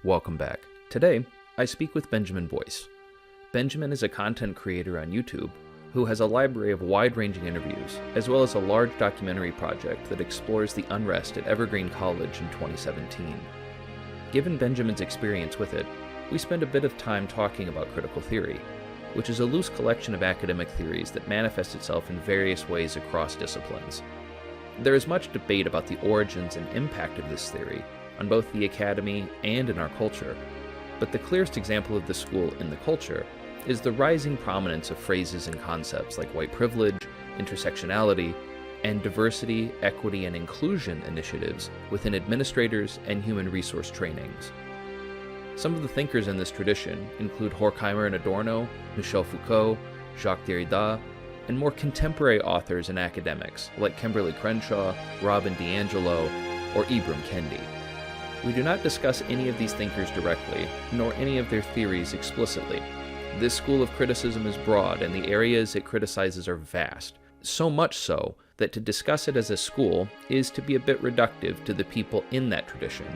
Welcome back. Today, I speak with Benjamin Boyce. Benjamin is a content creator on YouTube who has a library of wide-ranging interviews, as well as a large documentary project that explores the unrest at Evergreen College in 2017. Given Benjamin's experience with it, we spend a bit of time talking about critical theory, which is a loose collection of academic theories that manifests itself in various ways across disciplines. There is much debate about the origins and impact of this theory on both the academy and in our culture, but the clearest example of this school in the culture is the rising prominence of phrases and concepts like white privilege, intersectionality, and diversity, equity, and inclusion initiatives within administrators and human resource trainings. Some of the thinkers in this tradition include Horkheimer and Adorno, Michel Foucault, Jacques Derrida, and more contemporary authors and academics like Kimberly Crenshaw, Robin DiAngelo, or Ibram Kendi. We do not discuss any of these thinkers directly, nor any of their theories explicitly. This school of criticism is broad, and the areas it criticizes are vast, so much so that to discuss it as a school is to be a bit reductive to the people in that tradition,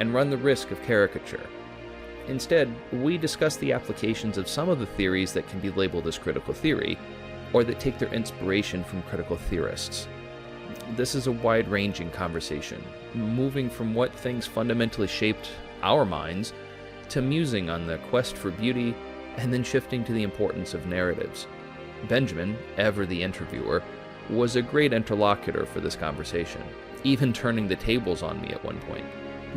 and run the risk of caricature. Instead, we discuss the applications of some of the theories that can be labeled as critical theory, or that take their inspiration from critical theorists. This is a wide-ranging conversation, moving from what things fundamentally shaped our minds to musing on the quest for beauty, and then shifting to the importance of narratives. Benjamin, ever the interviewer, was a great interlocutor for this conversation, even turning the tables on me at one point.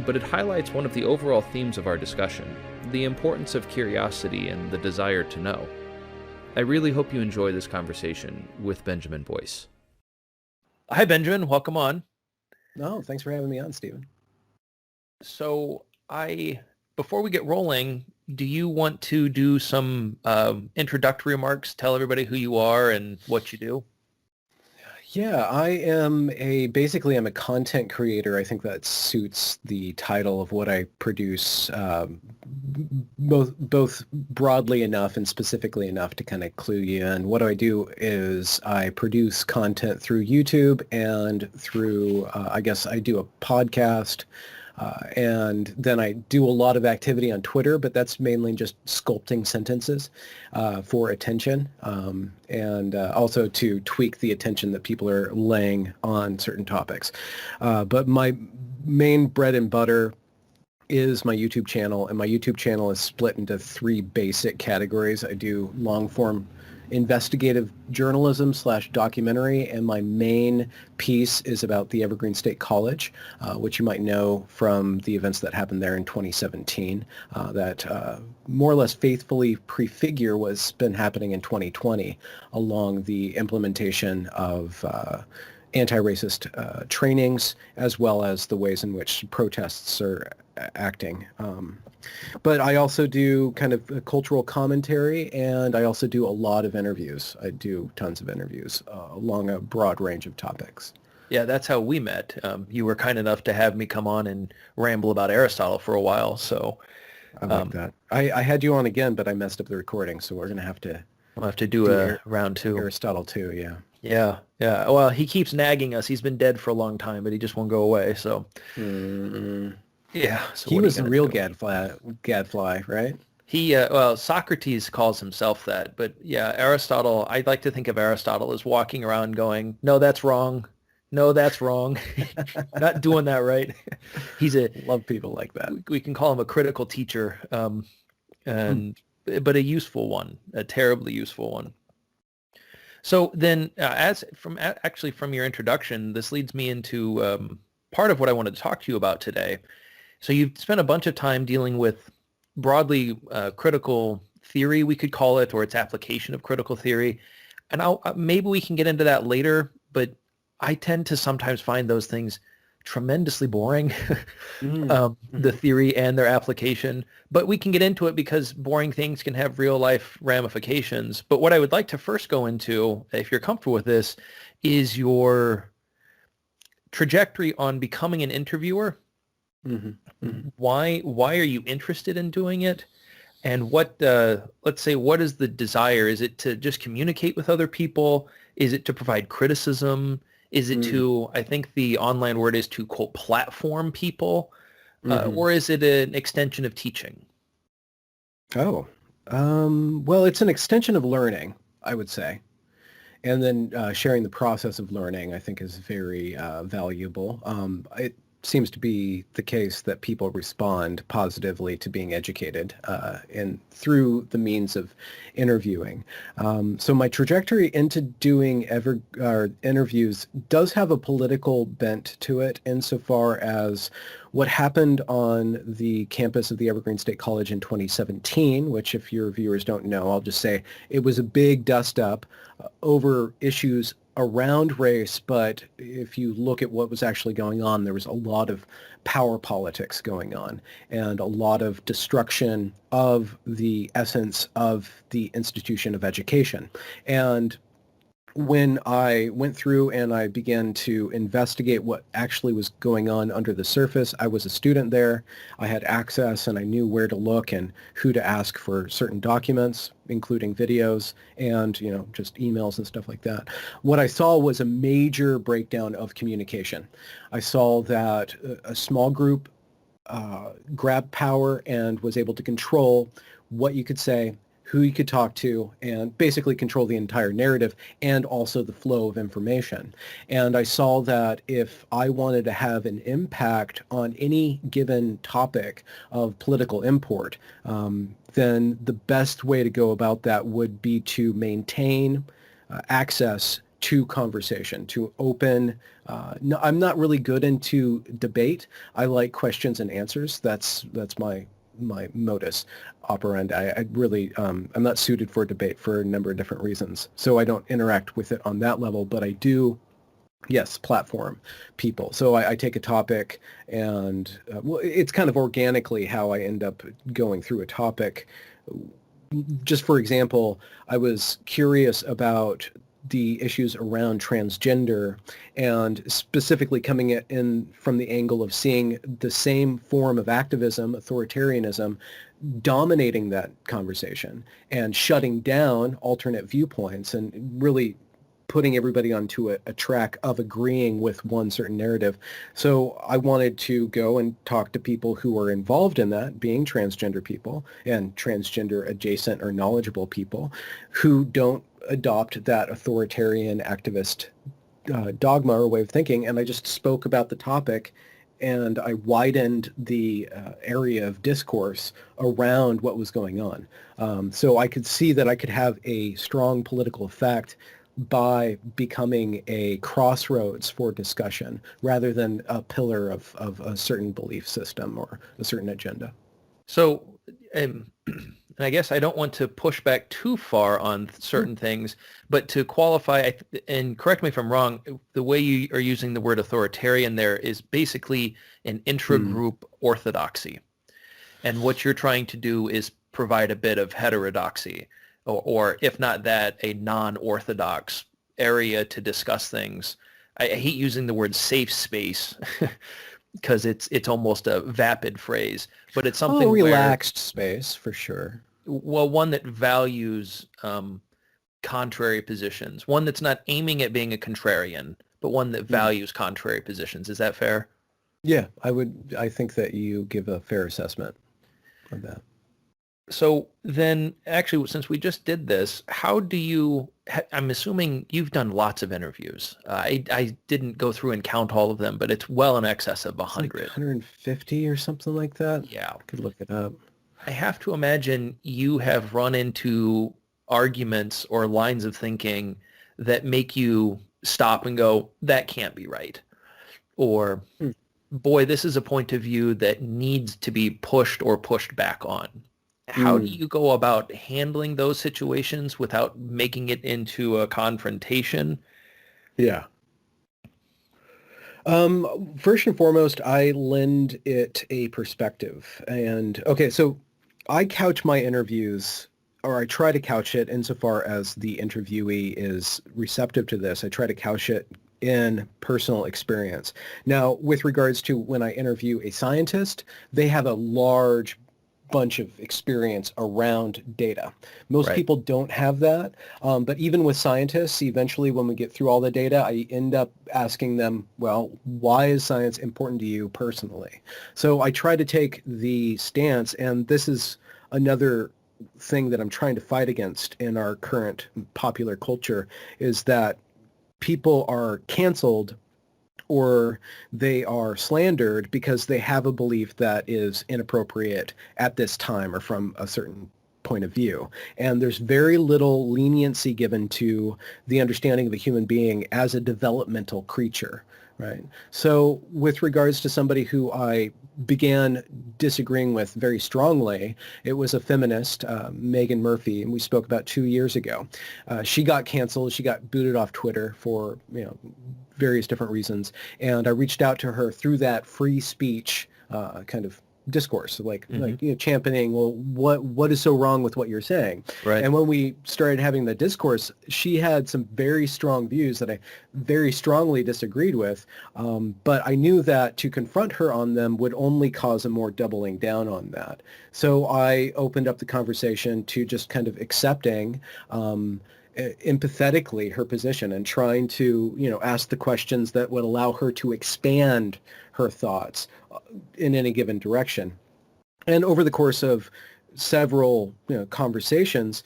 But it highlights one of the overall themes of our discussion, the importance of curiosity and the desire to know. I really hope you enjoy this conversation with Benjamin Boyce. Hi, Benjamin. Welcome on. No, thanks for having me on, Stephen. So before we get rolling, do you want to do some introductory remarks? Tell everybody who you are and what you do. Yeah, I'm a content creator. I think that suits the title of what I produce, both broadly enough and specifically enough to kind of clue you in. What I do is I produce content through YouTube and through, I do a podcast. And then I do a lot of activity on Twitter, but that's mainly just sculpting sentences for attention and also to tweak the attention that people are laying on certain topics. But my main bread and butter is my YouTube channel, and my YouTube channel is split into three basic categories. I do long-form investigative journalism / documentary, and my main piece is about the Evergreen State College, which you might know from the events that happened there in 2017 that more or less faithfully prefigure what's been happening in 2020 along the implementation of anti-racist trainings, as well as the ways in which protests are acting. But I also do kind of a cultural commentary, and I also do a lot of interviews. I do tons of interviews along a broad range of topics. Yeah, that's how we met. You were kind enough to have me come on and ramble about Aristotle for a while. So I like that. I had you on again, but I messed up the recording, so we're going to have to... We'll have to do a round two. Aristotle too, yeah. Yeah. Well, he keeps nagging us. He's been dead for a long time, but he just won't go away, so... Mm-hmm. Yeah. So he was the real gadfly, right? Socrates calls himself that, but yeah, Aristotle, I'd like to think of Aristotle as walking around going, no, that's wrong. No, that's wrong. Not doing that right. Love people like that. We can call him a critical teacher, but a useful one, a terribly useful one. So then, from your introduction, this leads me into part of what I wanted to talk to you about today. So you've spent a bunch of time dealing with broadly critical theory, we could call it, or its application of critical theory. And maybe we can get into that later, but I tend to sometimes find those things tremendously boring, the theory and their application. But we can get into it because boring things can have real life ramifications. But what I would like to first go into, if you're comfortable with this, is your trajectory on becoming an interviewer. Mm-hmm. Mm-hmm. Why are you interested in doing it? And what is the desire? Is it to just communicate with other people? Is it to provide criticism? Is it to, I think the online word is to, quote, platform people? or is it an extension of teaching? Oh, well, it's an extension of learning, I would say. And then sharing the process of learning, I think, is very valuable. It seems to be the case that people respond positively to being educated through the means of interviewing. So my trajectory into doing interviews does have a political bent to it, insofar as what happened on the campus of the Evergreen State College in 2017, which, if your viewers don't know, I'll just say it was a big dust-up over issues around race, but if you look at what was actually going on, there was a lot of power politics going on and a lot of destruction of the essence of the institution of education. And when I went through and I began to investigate what actually was going on under the surface, I was a student there. I had access and I knew where to look and who to ask for certain documents, including videos and, just emails and stuff like that. What I saw was a major breakdown of communication. I saw that a small group grabbed power and was able to control what you could say, who you could talk to, and basically control the entire narrative and also the flow of information. And I saw that if I wanted to have an impact on any given topic of political import, then the best way to go about that would be to maintain access to conversation, to open. No, I'm not really good into debate. I like questions and answers. That's my modus operandi. I really, I'm not suited for debate for a number of different reasons. So I don't interact with it on that level, but I do, yes, platform people. So I take a topic and, well, it's kind of organically how I end up going through a topic. Just for example, I was curious about the issues around transgender, and specifically coming in from the angle of seeing the same form of activism, authoritarianism, dominating that conversation and shutting down alternate viewpoints and really putting everybody onto a track of agreeing with one certain narrative. So I wanted to go and talk to people who are involved in that, being transgender people and transgender adjacent or knowledgeable people who don't adopt that authoritarian activist dogma or way of thinking. And I just spoke about the topic and I widened the area of discourse around what was going on. So I could see that I could have a strong political effect by becoming a crossroads for discussion rather than a pillar of a certain belief system or a certain agenda. So, and I guess I don't want to push back too far on certain things, but to qualify, and correct me if I'm wrong, the way you are using the word authoritarian there is basically an intra-group orthodoxy. And what you're trying to do is provide a bit of heterodoxy, or if not that, a non-orthodox area to discuss things. I hate using the word safe space because it's almost a vapid phrase, but it's something relaxed space for sure. Well, one that values contrary positions, one that's not aiming at being a contrarian, but one that values contrary positions. Is that fair? Yeah, I think that you give a fair assessment of that. So then, actually, since we just did this, how do you, I'm assuming you've done lots of interviews. I didn't go through and count all of them, but it's well in excess of 100. Like 150 or something like that? Yeah. I could look it up. I have to imagine you have run into arguments or lines of thinking that make you stop and go, that can't be right. Or, boy, this is a point of view that needs to be pushed or pushed back on. How do you go about handling those situations without making it into a confrontation? Yeah. First and foremost, I lend it a perspective. And okay, so I couch my interviews, or I try to couch it insofar as the interviewee is receptive to this. I try to couch it in personal experience. Now, with regards to when I interview a scientist, they have a large bunch of experience around data. Most Right. people don't have that, but even with scientists, eventually when we get through all the data, I end up asking them, well, why is science important to you personally? So I try to take the stance, and this is another thing that I'm trying to fight against in our current popular culture, is that people are canceled or they are slandered because they have a belief that is inappropriate at this time or from a certain point of view. And there's very little leniency given to the understanding of a human being as a developmental creature, right? So with regards to somebody who I began disagreeing with very strongly, it was a feminist, Megan Murphy, and we spoke about 2 years ago. She got canceled. She got booted off Twitter for, various different reasons. And I reached out to her through that free speech kind of discourse, like championing, well, what is so wrong with what you're saying? Right. And when we started having the discourse, she had some very strong views that I very strongly disagreed with, but I knew that to confront her on them would only cause a more doubling down on that. So I opened up the conversation to just kind of accepting empathetically her position and trying to, ask the questions that would allow her to expand her thoughts in any given direction. And over the course of several conversations,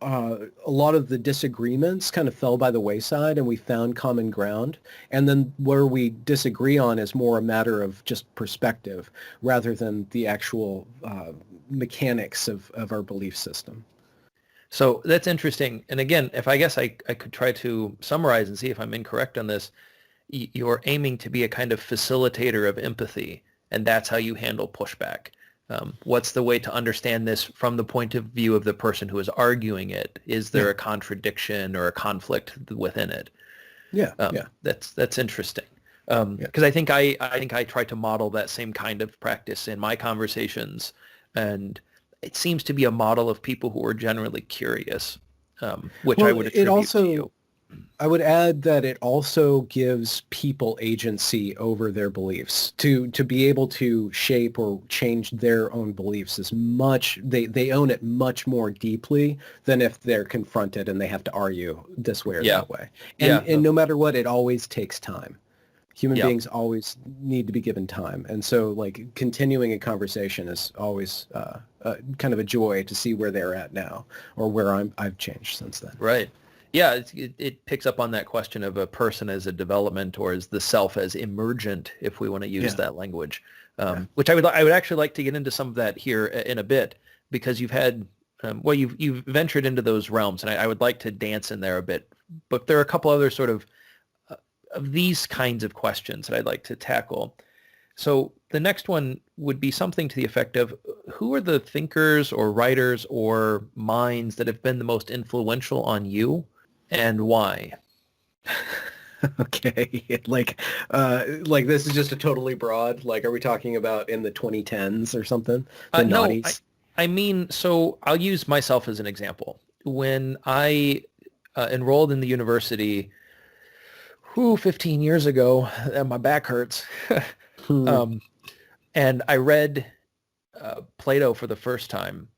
a lot of the disagreements kind of fell by the wayside and we found common ground. And then where we disagree on is more a matter of just perspective rather than the actual mechanics of our belief system. So that's interesting. And again, if I guess I could try to summarize and see if I'm incorrect on this, you're aiming to be a kind of facilitator of empathy, and that's how you handle pushback. What's the way to understand this from the point of view of the person who is arguing it? Is there a contradiction or a conflict within it? Yeah, That's interesting. Because I think I try to model that same kind of practice in my conversations, and it seems to be a model of people who are generally curious, which I would attribute to you. I would add that it also gives people agency over their beliefs to be able to shape or change their own beliefs as much. They own it much more deeply than if they're confronted and they have to argue this way or that way. And no matter what, it always takes time. Human beings always need to be given time. And so like continuing a conversation is always kind of a joy to see where they're at now or where I've changed since then. Right. Yeah, it picks up on that question of a person as a development or as the self as emergent, if we want to use that language, which I would actually like to get into some of that here in a bit, because you've had, you've ventured into those realms, and I would like to dance in there a bit. But there are a couple other sort of these kinds of questions that I'd like to tackle. So the next one would be something to the effect of, who are the thinkers or writers or minds that have been the most influential on you, and why? Okay, like this is just a totally broad. Like, are we talking about in the 2010s or something? The No, 90s? I mean, so I'll use myself as an example. When I enrolled in the university, 15 years ago, and my back hurts, and I read Plato for the first time,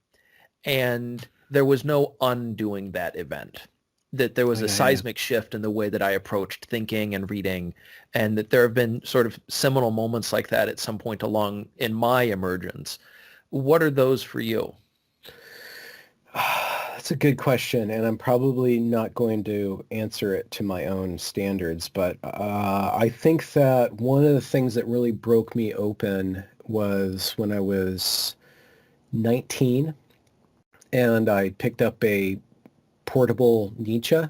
and there was no undoing that event. That there was a seismic shift in the way that I approached thinking and reading, and that there have been sort of seminal moments like that at some point along in my emergence. What are those for you? That's a good question, and I'm probably not going to answer it to my own standards, but I think that one of the things that really broke me open was when I was 19, and I picked up a portable Nietzsche,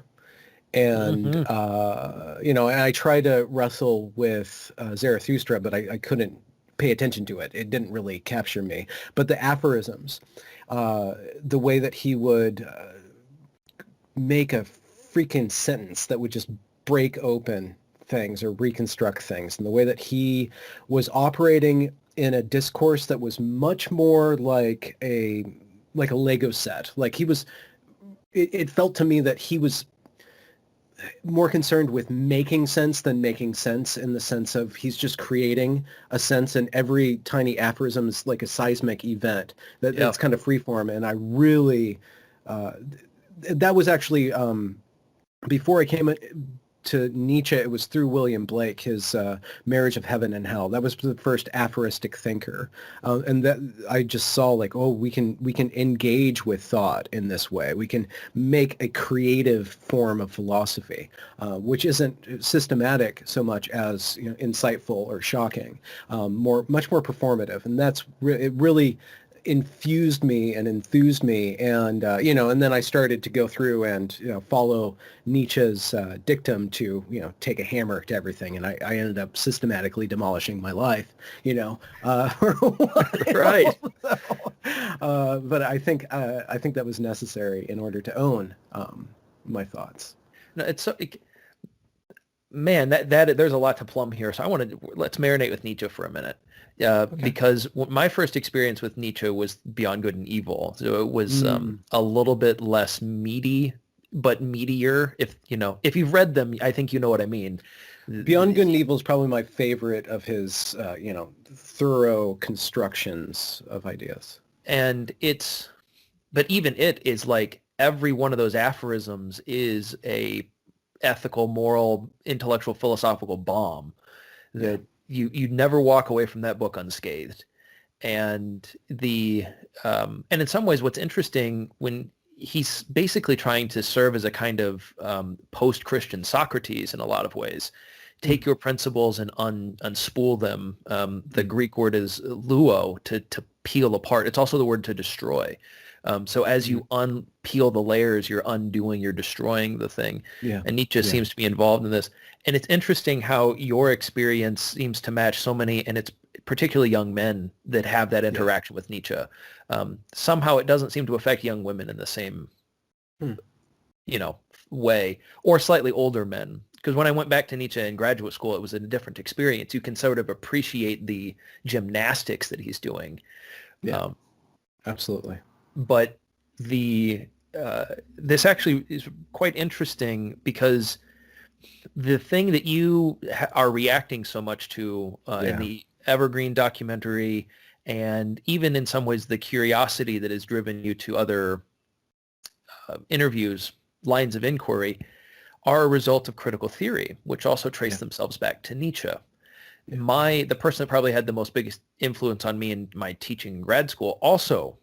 and and I tried to wrestle with Zarathustra, but I couldn't pay attention to it. It didn't really capture me. But the aphorisms, the way that he would make a freaking sentence that would just break open things or reconstruct things, and the way that he was operating in a discourse that was much more like a Lego set. Like he was. It felt to me that he was more concerned with making sense than making sense, in the sense of he's just creating a sense, and every tiny aphorism is like a seismic event that's kind of freeform. And I really, that was actually, before I came to Nietzsche, it was through William Blake, his Marriage of Heaven and Hell. That was the first aphoristic thinker, and that I just saw like, oh, we can engage with thought in this way. We can make a creative form of philosophy, which isn't systematic so much as, you know, insightful or shocking, much more performative, and that's it really infused me and enthused me, and you know, and then I started to go through and, you know, follow Nietzsche's dictum to, you know, take a hammer to everything, and I ended up systematically demolishing my life, you know, for a while. Right. But I think that was necessary in order to own my thoughts. No, it's so, man, that there's a lot to plumb here. So let's marinate with Nietzsche for a minute. Okay. Because my first experience with Nietzsche was Beyond Good and Evil. So it was a little bit less meaty, but meatier. If you've read them, I think you know what I mean. Beyond Good and Evil is probably my favorite of his, you know, thorough constructions of ideas. And but even it is like every one of those aphorisms is a ethical, moral, intellectual, philosophical bomb that you'd never walk away from that book unscathed. And and in some ways, what's interesting, when he's basically trying to serve as a kind of post-Christian Socrates in a lot of ways, take your principles and unspool them. The Greek word is luo, to peel apart. It's also the word to destroy. So as you unpeel the layers, you're undoing, you're destroying the thing. Yeah. And Nietzsche seems to be involved in this. And it's interesting how your experience seems to match so many, and it's particularly young men that have that interaction with Nietzsche. Somehow it doesn't seem to affect young women in the same, you know, way, or slightly older men. Because when I went back to Nietzsche in graduate school, it was a different experience. You can sort of appreciate the gymnastics that he's doing. Yeah, absolutely. But this actually is quite interesting, because the thing that you are reacting so much to in the Evergreen documentary, and even in some ways the curiosity that has driven you to other interviews, lines of inquiry, are a result of critical theory, which also trace themselves back to Nietzsche. The person that probably had the most biggest influence on me in my teaching in grad school, also,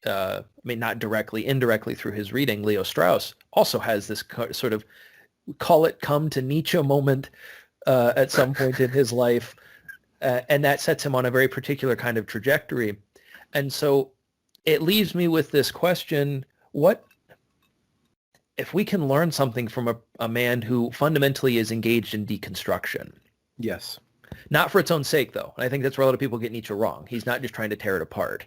I mean, not directly, indirectly through his reading, Leo Strauss, also has this sort of, call it come to Nietzsche moment at some point in his life. And that sets him on a very particular kind of trajectory. And so it leaves me with this question: what if we can learn something from a man who fundamentally is engaged in deconstruction? Yes. Not for its own sake, though. And I think that's where a lot of people get Nietzsche wrong. He's not just trying to tear it apart.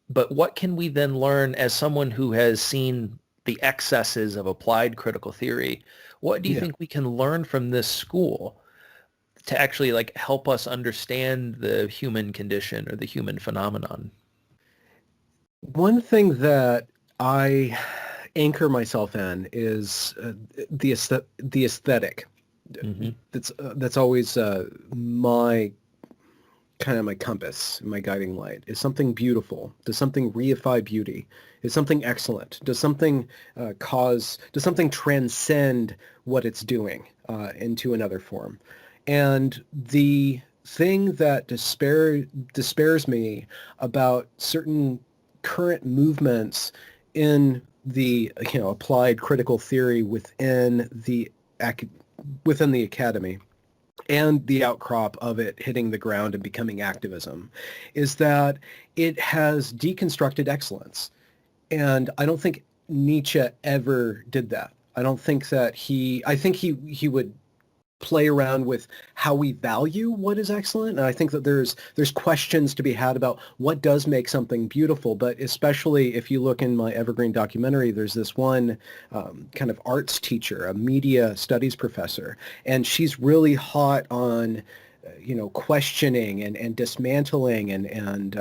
But what can we then learn as someone who has seen the excesses of applied critical theory? What do you think we can learn from this school to actually like help us understand the human condition or the human phenomenon? One thing that I anchor myself in is the aesthetic. Mm-hmm. That's always my compass, my guiding light. Is something beautiful? Does something reify beauty? Is something excellent? Does something does something transcend what it's doing into another form? And the thing that despairs me about certain current movements in the applied critical theory within the academy, and the outcrop of it hitting the ground and becoming activism, is that it has deconstructed excellence. And I don't think Nietzsche ever did that. I don't think that I think he would play around with how we value what is excellent. And I think that there's questions to be had about what does make something beautiful. But especially if you look in my Evergreen documentary, there's this one kind of arts teacher, a media studies professor, and she's really hot on questioning and dismantling and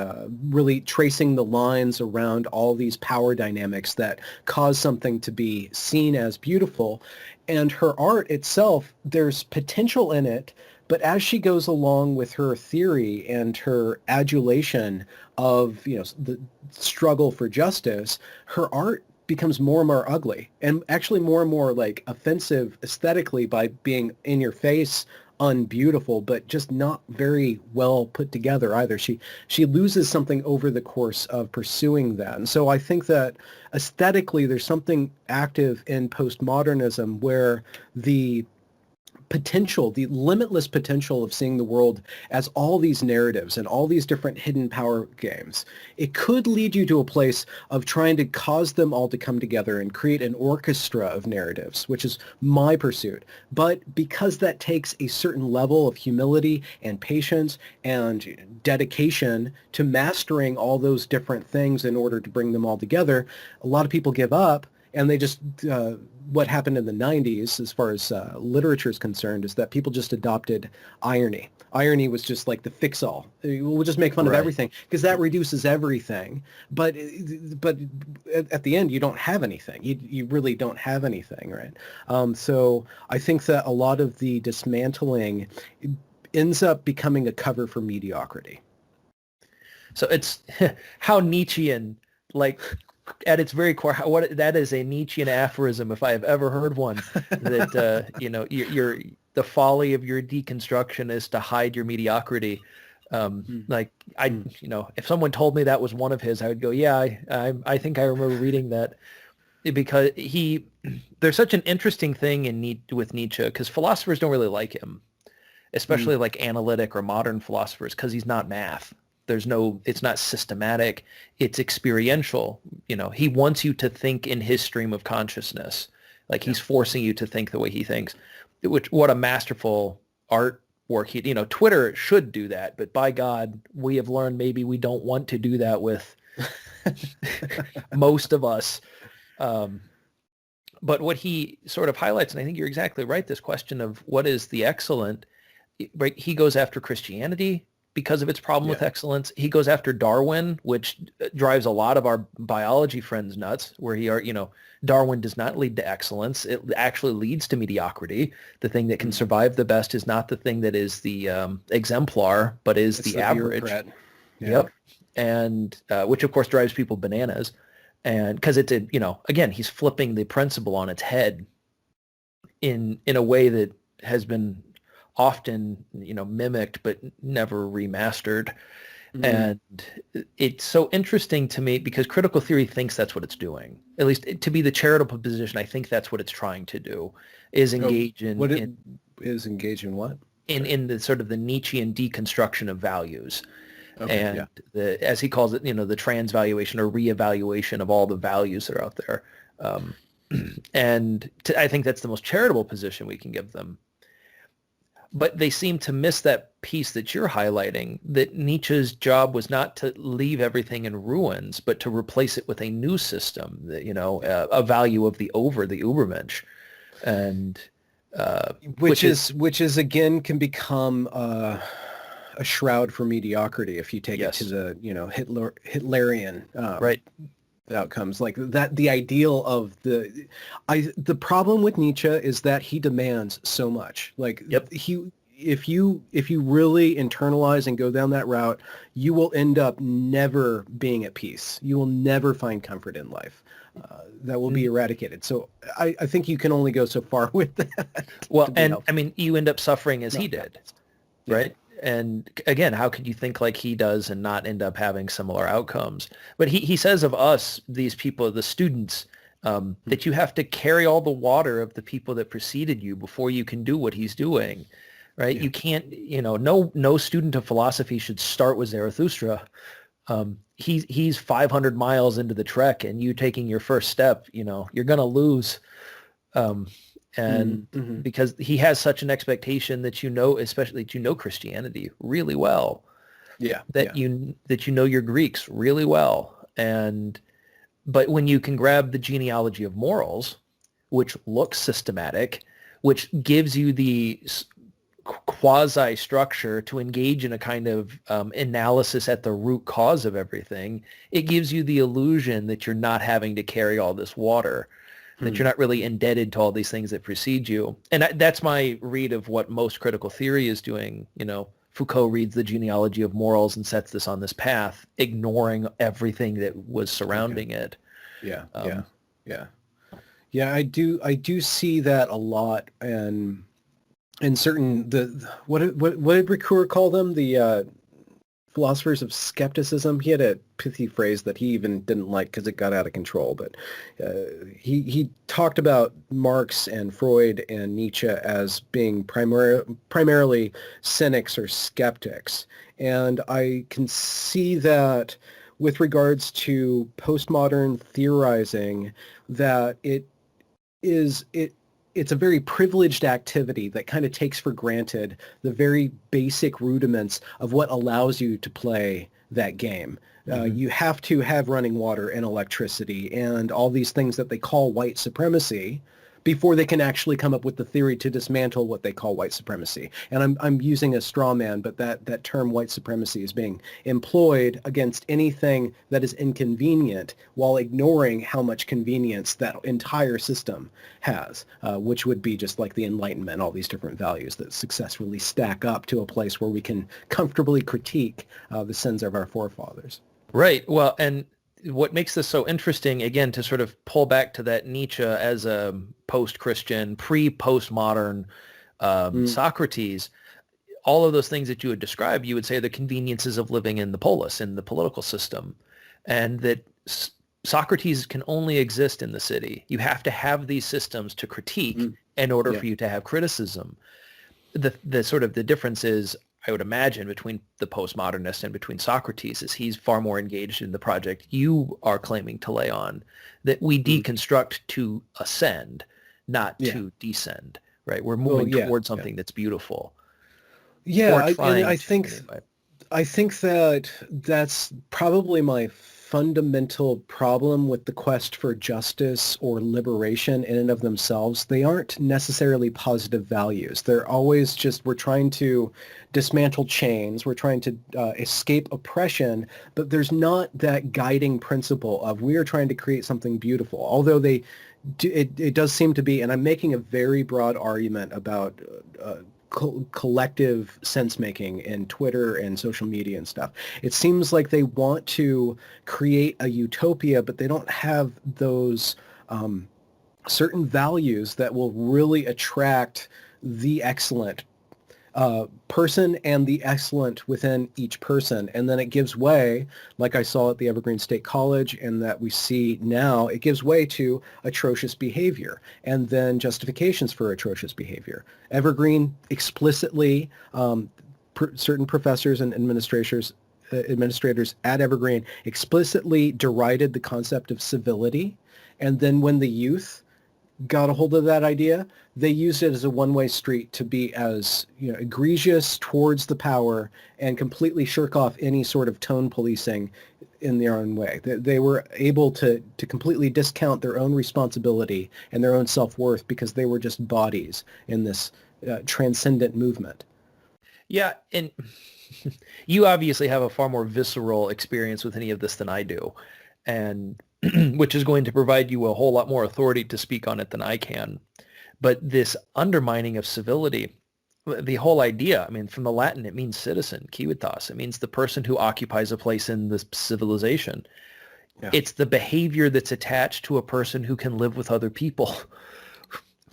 really tracing the lines around all these power dynamics that cause something to be seen as beautiful. And her art itself, there's potential in it, but as she goes along with her theory and her adulation of, the struggle for justice, her art becomes more and more ugly and actually more and more like offensive aesthetically by being in your face, unbeautiful, but just not very well put together either. She loses something over the course of pursuing that. And so I think that aesthetically there's something active in postmodernism where the potential, the limitless potential of seeing the world as all these narratives and all these different hidden power games, it could lead you to a place of trying to cause them all to come together and create an orchestra of narratives, which is my pursuit. But because that takes a certain level of humility and patience and dedication to mastering all those different things in order to bring them all together, a lot of people give up. And they just, what happened in the 90s as far as literature is concerned is that people just adopted irony. Irony was just like the fix-all. We'll just make fun of everything because that reduces everything. But at the end, you don't have anything. You really don't have anything, right? So I think that a lot of the dismantling ends up becoming a cover for mediocrity. So it's how Nietzschean, like, at its very core, that is a Nietzschean aphorism, if I have ever heard one. That you're the folly of your deconstruction is to hide your mediocrity. Like if someone told me that was one of his, I would go, yeah, I think I remember reading that, because there's such an interesting thing with Nietzsche, because philosophers don't really like him, especially like analytic or modern philosophers, because he's not math. It's not systematic. It's experiential. He wants you to think in his stream of consciousness. Like he's forcing you to think the way he thinks, what a masterful artwork. Twitter should do that, but by God, we have learned maybe we don't want to do that with most of us. But what he sort of highlights, and I think you're exactly right, this question of what is the excellent, right? He goes after Christianity because of its problem with excellence. He goes after Darwin, which drives a lot of our biology friends nuts, where Darwin does not lead to excellence. It actually leads to mediocrity. The thing that can survive the best is not the thing that is the exemplar, but is the average. Yep. And which of course drives people bananas. And because it's again, he's flipping the principle on its head in a way that has been often, mimicked, but never remastered. And it's so interesting to me because critical theory thinks that's what it's doing. At least to be the charitable position, I think that's what it's trying to do, is engage in... engage in what? In the sort of the Nietzschean deconstruction of values. Okay, and as he calls it, the transvaluation or reevaluation of all the values that are out there. I think that's the most charitable position we can give them. But they seem to miss that piece that you're highlighting, that Nietzsche's job was not to leave everything in ruins, but to replace it with a new system, that, a value of the Übermensch. And which is again can become a shroud for mediocrity if you take it to the Hitlerian outcomes, like that. The ideal of the problem with Nietzsche is that he demands so much. Like if you really internalize and go down that route, you will end up never being at peace. You will never find comfort in life. That will be eradicated. So I think you can only go so far with that. Well, and helpful. I mean, you end up suffering as he did, right? And again, how could you think like he does and not end up having similar outcomes? But he says of us, these people, the students, that you have to carry all the water of the people that preceded you before you can do what he's doing, right? You can't, no student of philosophy should start with Zarathustra. He's 500 miles into the trek, and you taking your first step, you're going to lose. Because he has such an expectation that especially that Christianity really well, that you know your Greeks really well, but when you can grab the genealogy of morals, which looks systematic, which gives you the quasi-structure to engage in a kind of analysis at the root cause of everything, it gives you the illusion that you're not having to carry all this water, that you're not really indebted to all these things that precede you. And that's my read of what most critical theory is doing. Foucault reads the genealogy of morals and sets this on this path, ignoring everything that was surrounding it. Yeah, yeah. I do see that a lot, and in certain what did Ricoeur call them? The philosophers of skepticism. He had a pithy phrase that he even didn't like because it got out of control. But he talked about Marx and Freud and Nietzsche as being primarily cynics or skeptics, and I can see that with regards to postmodern theorizing, that it's a very privileged activity that kind of takes for granted the very basic rudiments of what allows you to play that game. You have to have running water and electricity and all these things that they call white supremacy before they can actually come up with the theory to dismantle what they call white supremacy. And I'm using a straw man, but that term white supremacy is being employed against anything that is inconvenient while ignoring how much convenience that entire system has, which would be just like the Enlightenment, all these different values that successfully stack up to a place where we can comfortably critique the sins of our forefathers. Right. Well, and what makes this so interesting, again, to sort of pull back to that Nietzsche as a post-Christian, pre-postmodern Socrates, all of those things that you would describe, you would say the conveniences of living in the polis, in the political system, and that Socrates can only exist in the city. You have to have these systems to critique in order for you to have criticism. The sort of the difference is, I would imagine, between the postmodernist and between Socrates is he's far more engaged in the project you are claiming to lay on, that we deconstruct to ascend, not to descend, right? We're moving towards something that's beautiful. Yeah, I think that that's probably my fundamental problem with the quest for justice or liberation in and of themselves. They aren't necessarily positive values. They're always just, we're trying to dismantle chains, we're trying to escape oppression, but there's not that guiding principle of we are trying to create something beautiful. Although it does seem to be, and I'm making a very broad argument about collective sense-making in Twitter and social media and stuff. It seems like they want to create a utopia, but they don't have those certain values that will really attract the excellent person and the excellent within each person. And then it gives way, like I saw at the Evergreen State College and that we see now, it gives way to atrocious behavior and then justifications for atrocious behavior. Evergreen explicitly, certain professors and administrators at Evergreen explicitly derided the concept of civility. And then when the youth got a hold of that idea, they used it as a one-way street to be as egregious towards the power and completely shirk off any sort of tone policing in their own way. They were able to completely discount their own responsibility and their own self-worth because they were just bodies in this transcendent movement. Yeah, and you obviously have a far more visceral experience with any of this than I do, and which is going to provide you a whole lot more authority to speak on it than I can. But this undermining of civility, the whole idea, I mean, from the Latin, it means citizen, civitas. It means the person who occupies a place in the civilization. Yeah. It's the behavior that's attached to a person who can live with other people.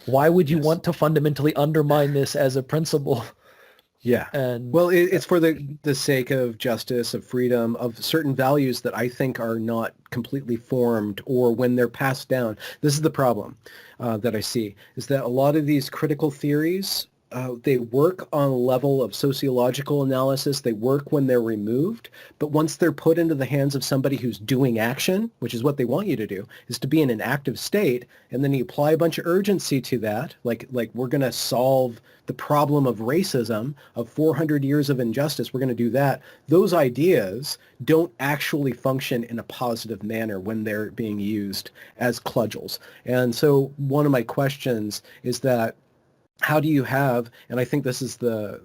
Why would you want to fundamentally undermine this as a principle? Yeah. And well, it's for the sake of justice, of freedom, of certain values that I think are not completely formed, or when they're passed down. This is the problem that I see, is that a lot of these critical theories, they work on a level of sociological analysis. They work when they're removed. But once they're put into the hands of somebody who's doing action, which is what they want you to do, is to be in an active state, and then you apply a bunch of urgency to that, like we're going to solve the problem of racism, of 400 years of injustice, we're going to do that. Those ideas don't actually function in a positive manner when they're being used as cudgels. And so one of my questions is that how do you have, and I think this is the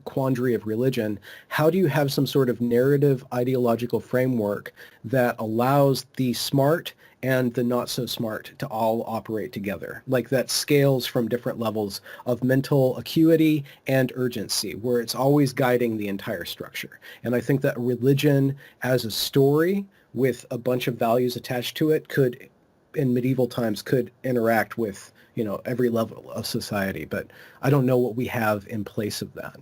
quandary of religion, how do you have some sort of narrative ideological framework that allows the smart and the not so smart to all operate together, like that scales from different levels of mental acuity and urgency, where it's always guiding the entire structure. And I think that religion as a story with a bunch of values attached to it could, in medieval times, could interact with, every level of society. But I don't know what we have in place of that.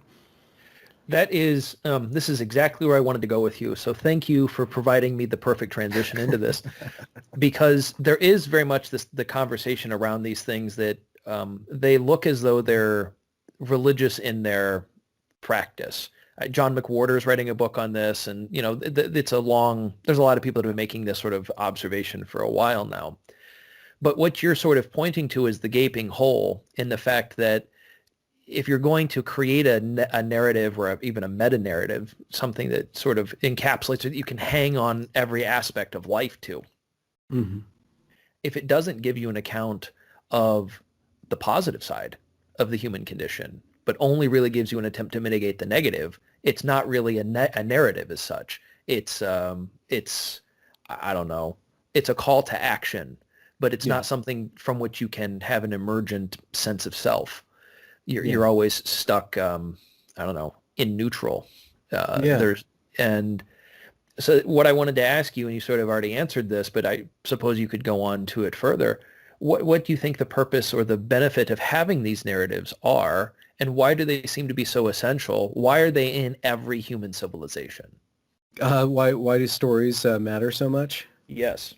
That is, this is exactly where I wanted to go with you. So thank you for providing me the perfect transition into this, because there is very much the conversation around these things that they look as though they're religious in their practice. John McWhorter is writing a book on this, and there's a lot of people that have been making this sort of observation for a while now. But what you're sort of pointing to is the gaping hole in the fact that if you're going to create a narrative or even a meta-narrative, something that sort of encapsulates it, you can hang on every aspect of life to. Mm-hmm. If it doesn't give you an account of the positive side of the human condition, but only really gives you an attempt to mitigate the negative, it's not really a narrative as such. It's I don't know, it's a call to action, but it's not something from which you can have an emergent sense of self. You're always stuck, I don't know, in neutral. And so what I wanted to ask you, and you sort of already answered this, but I suppose you could go on to it further. What do you think the purpose or the benefit of having these narratives are, and why do they seem to be so essential? Why are they in every human civilization? Why do stories matter so much? Yes.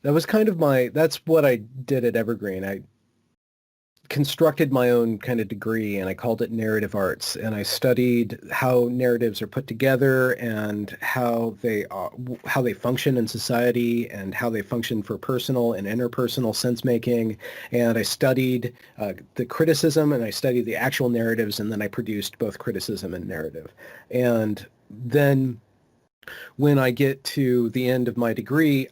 That was kind of that's what I did at Evergreen. I constructed my own kind of degree, and I called it narrative arts, and I studied how narratives are put together and how they function in society and how they function for personal and interpersonal sense making. And I studied the criticism, and I studied the actual narratives, and then I produced both criticism and narrative. And then when I get to the end of my degree,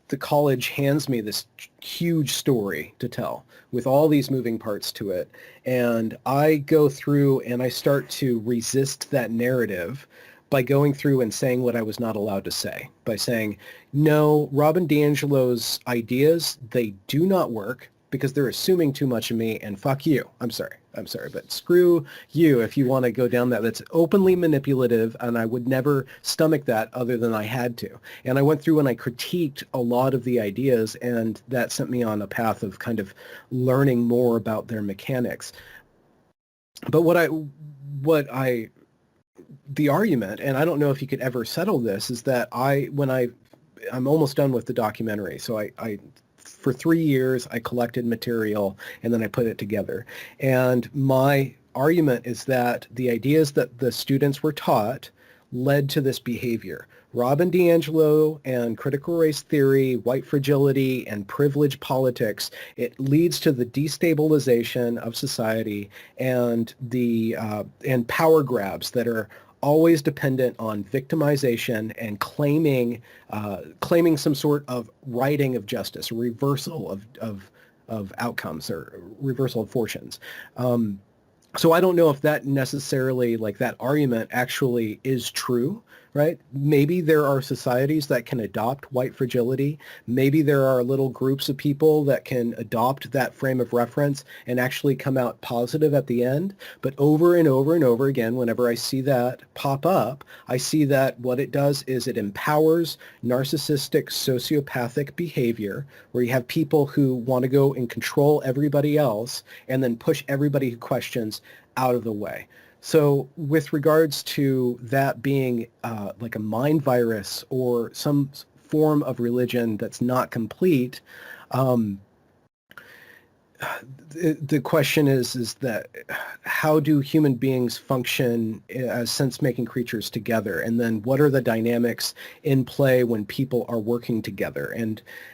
the college hands me this huge story to tell with all these moving parts to it. And I go through and I start to resist that narrative by going through and saying what I was not allowed to say, by saying, no, Robin DiAngelo's ideas, they do not work because they're assuming too much of me, and fuck you. I'm sorry, but screw you if you want to go down that. That's openly manipulative, and I would never stomach that other than I had to. And I went through and I critiqued a lot of the ideas, and that sent me on a path of kind of learning more about their mechanics. But the argument, and I don't know if you could ever settle this, is that I'm almost done with the documentary, so I for 3 years, I collected material and then I put it together. And my argument is that the ideas that the students were taught led to this behavior. Robin DiAngelo and critical race theory, white fragility, and privilege politics, it leads to the destabilization of society and and power grabs that are always dependent on victimization and claiming some sort of righting of justice, reversal of outcomes or reversal of fortunes. So I don't know if that necessarily, like that argument actually is true, right? Maybe there are societies that can adopt white fragility. Maybe there are little groups of people that can adopt that frame of reference and actually come out positive at the end. But over and over and over again, whenever I see that pop up, I see that what it does is it empowers narcissistic, sociopathic behavior, where you have people who want to go and control everybody else and then push everybody who questions out of the way. So with regards to that being like a mind virus or some form of religion that's not complete, the question is that how do human beings function as sense-making creatures together? And then what are the dynamics in play when people are working together?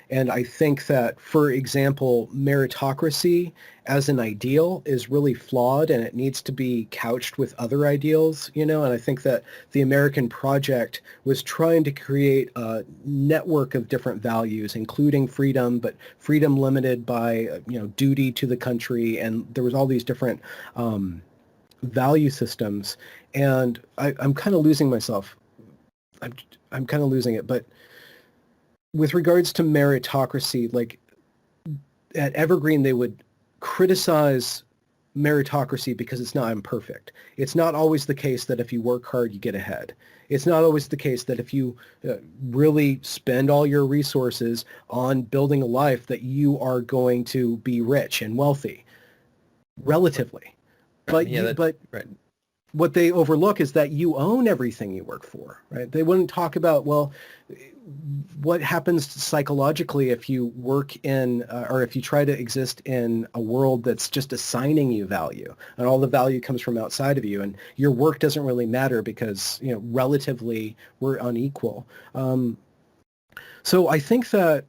And I think that, for example, meritocracy as an ideal is really flawed, and it needs to be couched with other ideals, and I think that the American project was trying to create a network of different values, including freedom, but freedom limited by, duty to the country, and there was all these different value systems, and I'm kind of losing myself. I'm kind of losing it, but with regards to meritocracy, like at Evergreen, they would criticize meritocracy because it's not imperfect. It's not always the case that if you work hard, you get ahead. It's not always the case that if you really spend all your resources on building a life that you are going to be rich and wealthy, relatively. But right. What they overlook is that you own everything you work for, right? They wouldn't talk about, well, what happens psychologically if you work in, or if you try to exist in a world that's just assigning you value, and all the value comes from outside of you, and your work doesn't really matter because, relatively we're unequal. So I think that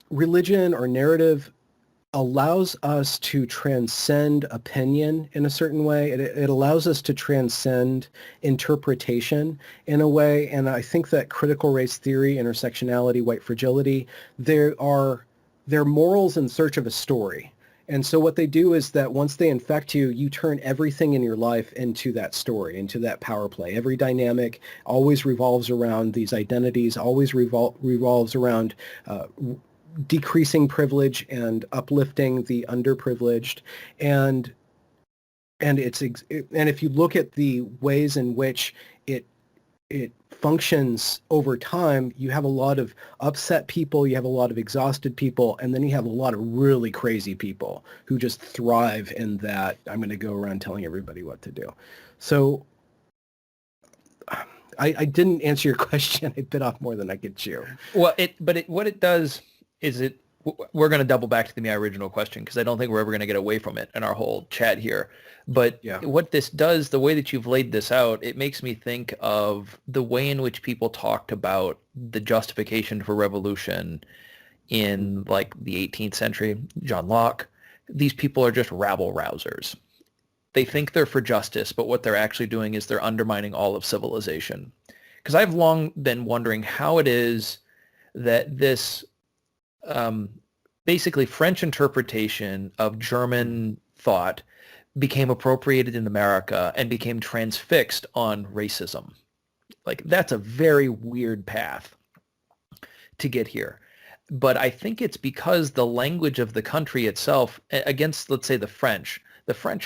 religion or narrative allows us to transcend opinion in a certain way. It allows us to transcend interpretation in a way. And I think that critical race theory, intersectionality, white fragility, they're morals in search of a story. And so what they do is that once they infect you, you turn everything in your life into that story, into that power play. Every dynamic always revolves around these identities, always revolves around decreasing privilege and uplifting the underprivileged, and if you look at the ways in which it functions over time, you have a lot of upset people, you have a lot of exhausted people, and then you have a lot of really crazy people who just thrive in that I'm going to go around telling everybody what to do. So I didn't answer your question. I bit off more than I could chew. Well, what it does is we're going to double back to my original question because I don't think we're ever going to get away from it in our whole chat here. But What this does, the way that you've laid this out, it makes me think of the way in which people talked about the justification for revolution in like the 18th century, John Locke. These people are just rabble-rousers. They think they're for justice, but what they're actually doing is they're undermining all of civilization. Because I've long been wondering how it is that this basically French interpretation of German thought became appropriated in America and became transfixed on racism. Like, that's a very weird path to get here. But I think it's because the language of the country itself, against, let's say, the French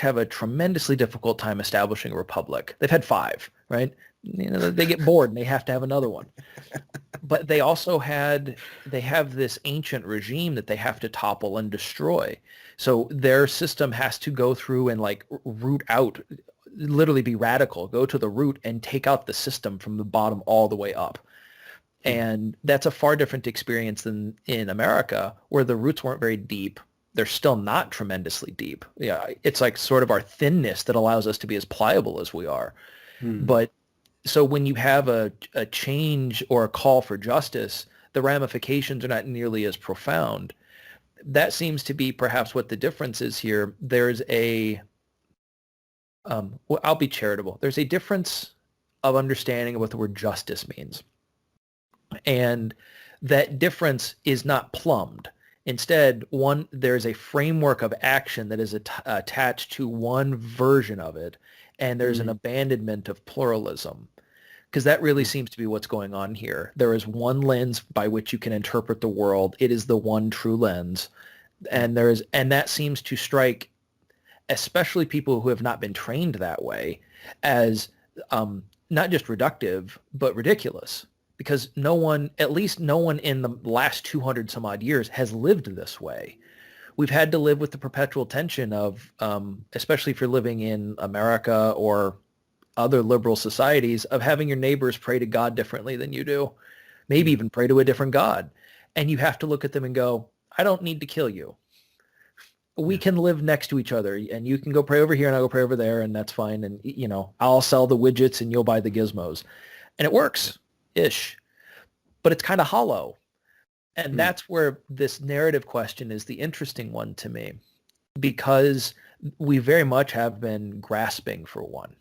have a tremendously difficult time establishing a republic. They've had 5, right? They get bored and they have to have another one. But they also have this ancient regime that they have to topple and destroy. So their system has to go through and like root out, literally be radical, go to the root and take out the system from the bottom all the way up. And that's a far different experience than in America, where the roots weren't very deep. They're still not tremendously deep. Yeah, it's like sort of our thinness that allows us to be as pliable as we are. But so when you have a change or a call for justice, the ramifications are not nearly as profound. That seems to be perhaps what the difference is here. There's I'll be charitable. There's a difference of understanding of what the word justice means. And that difference is not plumbed. Instead, there's a framework of action that is attached to one version of it, and there's an abandonment of pluralism, because that really seems to be what's going on here. There is one lens by which you can interpret the world. It is the one true lens, and that seems to strike especially people who have not been trained that way as not just reductive but ridiculous. Because no one in the last 200 some odd years has lived this way. We've had to live with the perpetual tension of, especially if you're living in America or other liberal societies, of having your neighbors pray to God differently than you do, maybe even pray to a different God. And you have to look at them and go, I don't need to kill you. We can live next to each other, and you can go pray over here and I'll go pray over there, and that's fine. And, I'll sell the widgets and you'll buy the gizmos. And it works. Ish, but it's kind of hollow. And that's where this narrative question is the interesting one to me, because we very much have been grasping for one.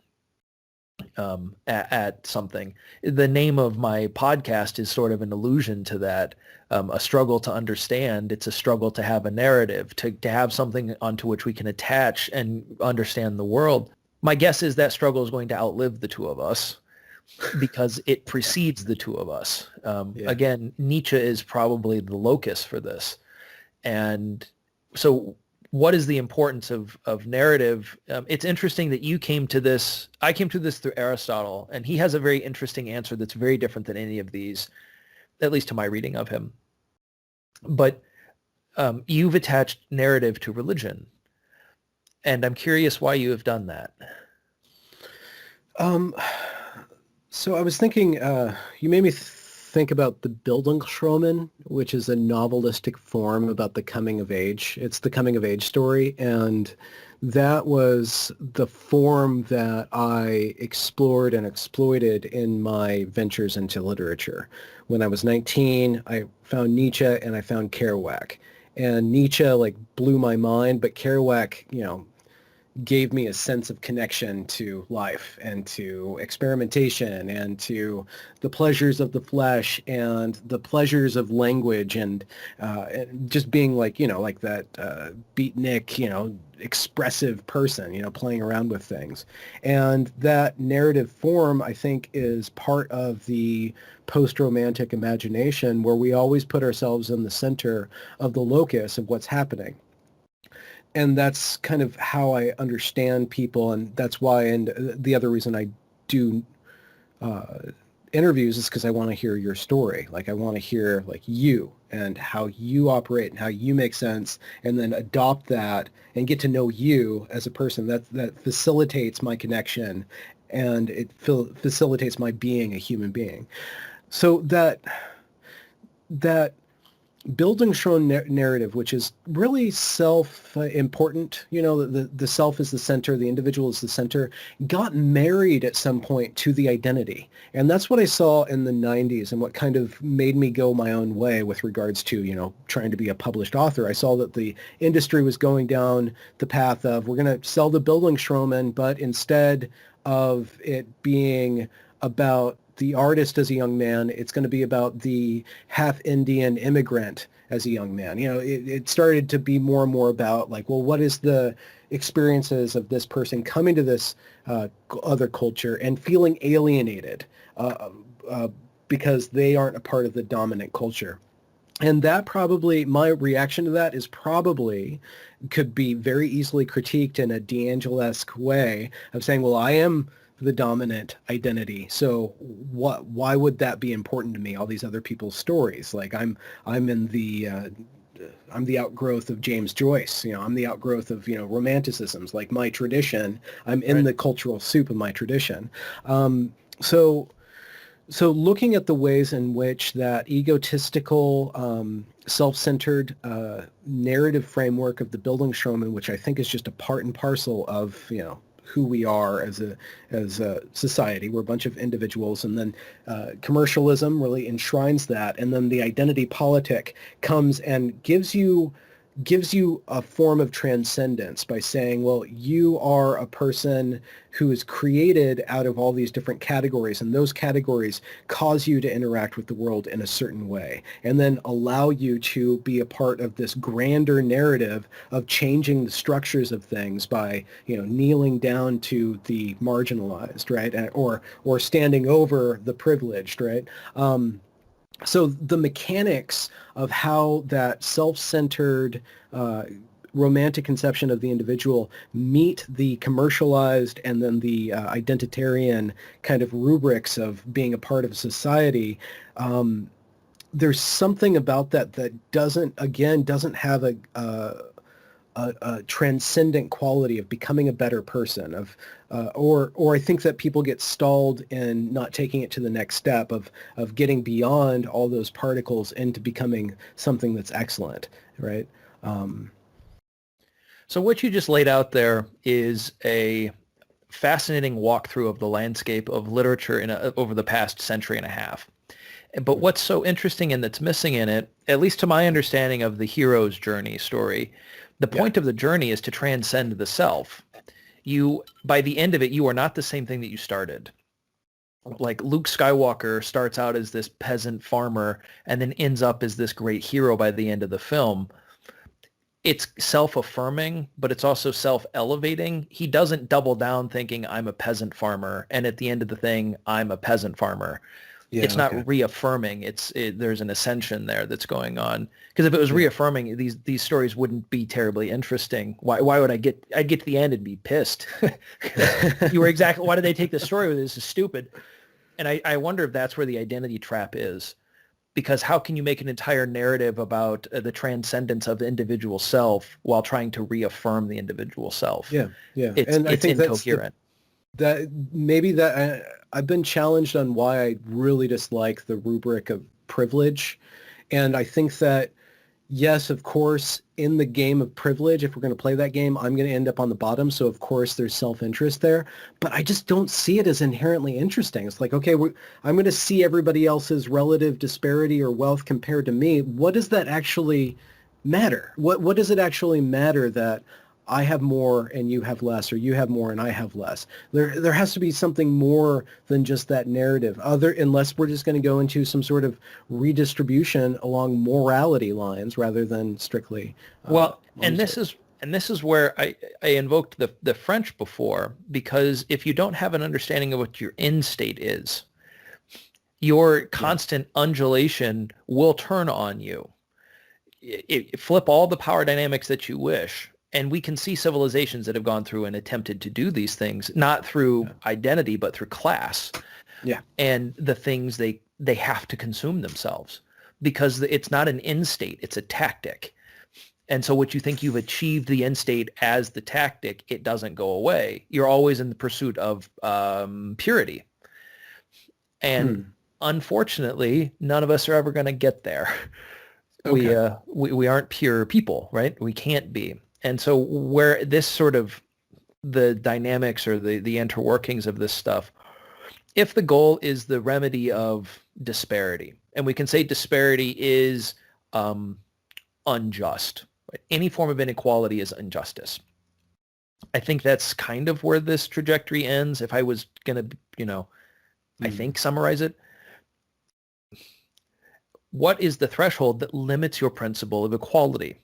At something. The name of my podcast is sort of an allusion to that, a struggle to understand. It's a struggle to have a narrative, to have something onto which we can attach and understand the world. My guess is that struggle is going to outlive the two of us because it precedes the two of us. Again, Nietzsche is probably the locus for this. And so what is the importance of narrative? It's interesting that you came to this. I came to this through Aristotle, and he has a very interesting answer that's very different than any of these, at least to my reading of him. But you've attached narrative to religion, and I'm curious why you have done that. So I was thinking, you made me think about the Bildungsroman, which is a novelistic form about the coming of age. It's the coming of age story, and that was the form that I explored and exploited in my ventures into literature. When I was 19, I found Nietzsche and I found Kerouac. And Nietzsche blew my mind, but Kerouac, gave me a sense of connection to life and to experimentation and to the pleasures of the flesh and the pleasures of language and just being like that beatnik, expressive person, playing around with things. And that narrative form, I think, is part of the post-romantic imagination where we always put ourselves in the center of the locus of what's happening. And that's kind of how I understand people, and that's why, and the other reason I do interviews is because I want to hear your story. I want to hear you and how you operate and how you make sense, and then adopt that and get to know you as a person. That facilitates my connection, and it facilitates my being a human being. So that Bildungsroman narrative, which is really self-important, the self is the center, the individual is the center, got married at some point to the identity. And that's what I saw in the 90s and what kind of made me go my own way with regards to, trying to be a published author. I saw that the industry was going down the path of, we're going to sell the Bildungsroman, but instead of it being about the artist as a young man, it's going to be about the half-Indian immigrant as a young man. It started to be more and more about what is the experiences of this person coming to this other culture and feeling alienated because they aren't a part of the dominant culture. And that probably, my reaction to that is probably could be very easily critiqued in a D'Angelesque way of saying, well, I am the dominant identity. So why would that be important to me? All these other people's stories. I'm the outgrowth of James Joyce. I'm the outgrowth of, romanticisms, my tradition. I'm in the cultural soup of my tradition. So looking at the ways in which that egotistical, self-centered narrative framework of the Bildungsroman, which I think is just a part and parcel of, who we are as a society. We're a bunch of individuals, and then commercialism really enshrines that, and then the identity politic comes and gives you a form of transcendence by saying, well, you are a person who is created out of all these different categories, and those categories cause you to interact with the world in a certain way, and then allow you to be a part of this grander narrative of changing the structures of things by, kneeling down to the marginalized, right, or standing over the privileged, right. So the mechanics of how that self-centered romantic conception of the individual meet the commercialized and then the identitarian kind of rubrics of being a part of society, there's something about that doesn't have a transcendent quality of becoming a better person, or I think that people get stalled in not taking it to the next step of getting beyond all those particles into becoming something that's excellent, right? So what you just laid out there is a fascinating walkthrough of the landscape of literature over the past century and a half. But what's so interesting and that's missing in it, at least to my understanding of the hero's journey story, the Yeah. point of the journey is to transcend the self. You, by the end of it, you are not the same thing that you started. Like Luke Skywalker starts out as this peasant farmer and then ends up as this great hero by the end of the film. It's self-affirming, but it's also self-elevating. He doesn't double down thinking I'm a peasant farmer, and at the end of the thing, I'm a peasant farmer. Yeah, It's not okay. reaffirming. There's an ascension there that's going on. Because if it was reaffirming, these stories wouldn't be terribly interesting. Why would I'd get to the end and be pissed? You were exactly, why did they take this story? This is stupid. And I wonder if that's where the identity trap is. Because how can you make an entire narrative about the transcendence of the individual self while trying to reaffirm the individual self? Yeah, yeah. It's I think incoherent. I've been challenged on why I really dislike the rubric of privilege. And I think that, yes, of course, in the game of privilege, if we're going to play that game, I'm going to end up on the bottom. So, of course, there's self-interest there. But I just don't see it as inherently interesting. It's like, okay, I'm going to see everybody else's relative disparity or wealth compared to me. What does that actually matter? What does it actually matter that I have more and you have less, or you have more and I have less? There has to be something more than just that narrative, unless we're just going to go into some sort of redistribution along morality lines rather than strictly. Well, and this is where I invoked the French before, because if you don't have an understanding of what your end state is, your constant undulation will turn on you. Flip all the power dynamics that you wish. And we can see civilizations that have gone through and attempted to do these things, not through identity, but through class. Yeah. And the things they have to consume themselves, because it's not an end state, it's a tactic. And so what you think you've achieved the end state as the tactic, it doesn't go away. You're always in the pursuit of purity. And unfortunately, none of us are ever going to get there. Okay. We aren't pure people, right? We can't be. And so where this sort of the dynamics or the interworkings of this stuff, if the goal is the remedy of disparity, and we can say disparity is unjust, right? Any form of inequality is injustice. I think that's kind of where this trajectory ends. If I was going to, I think summarize it. What is the threshold that limits your principle of equality?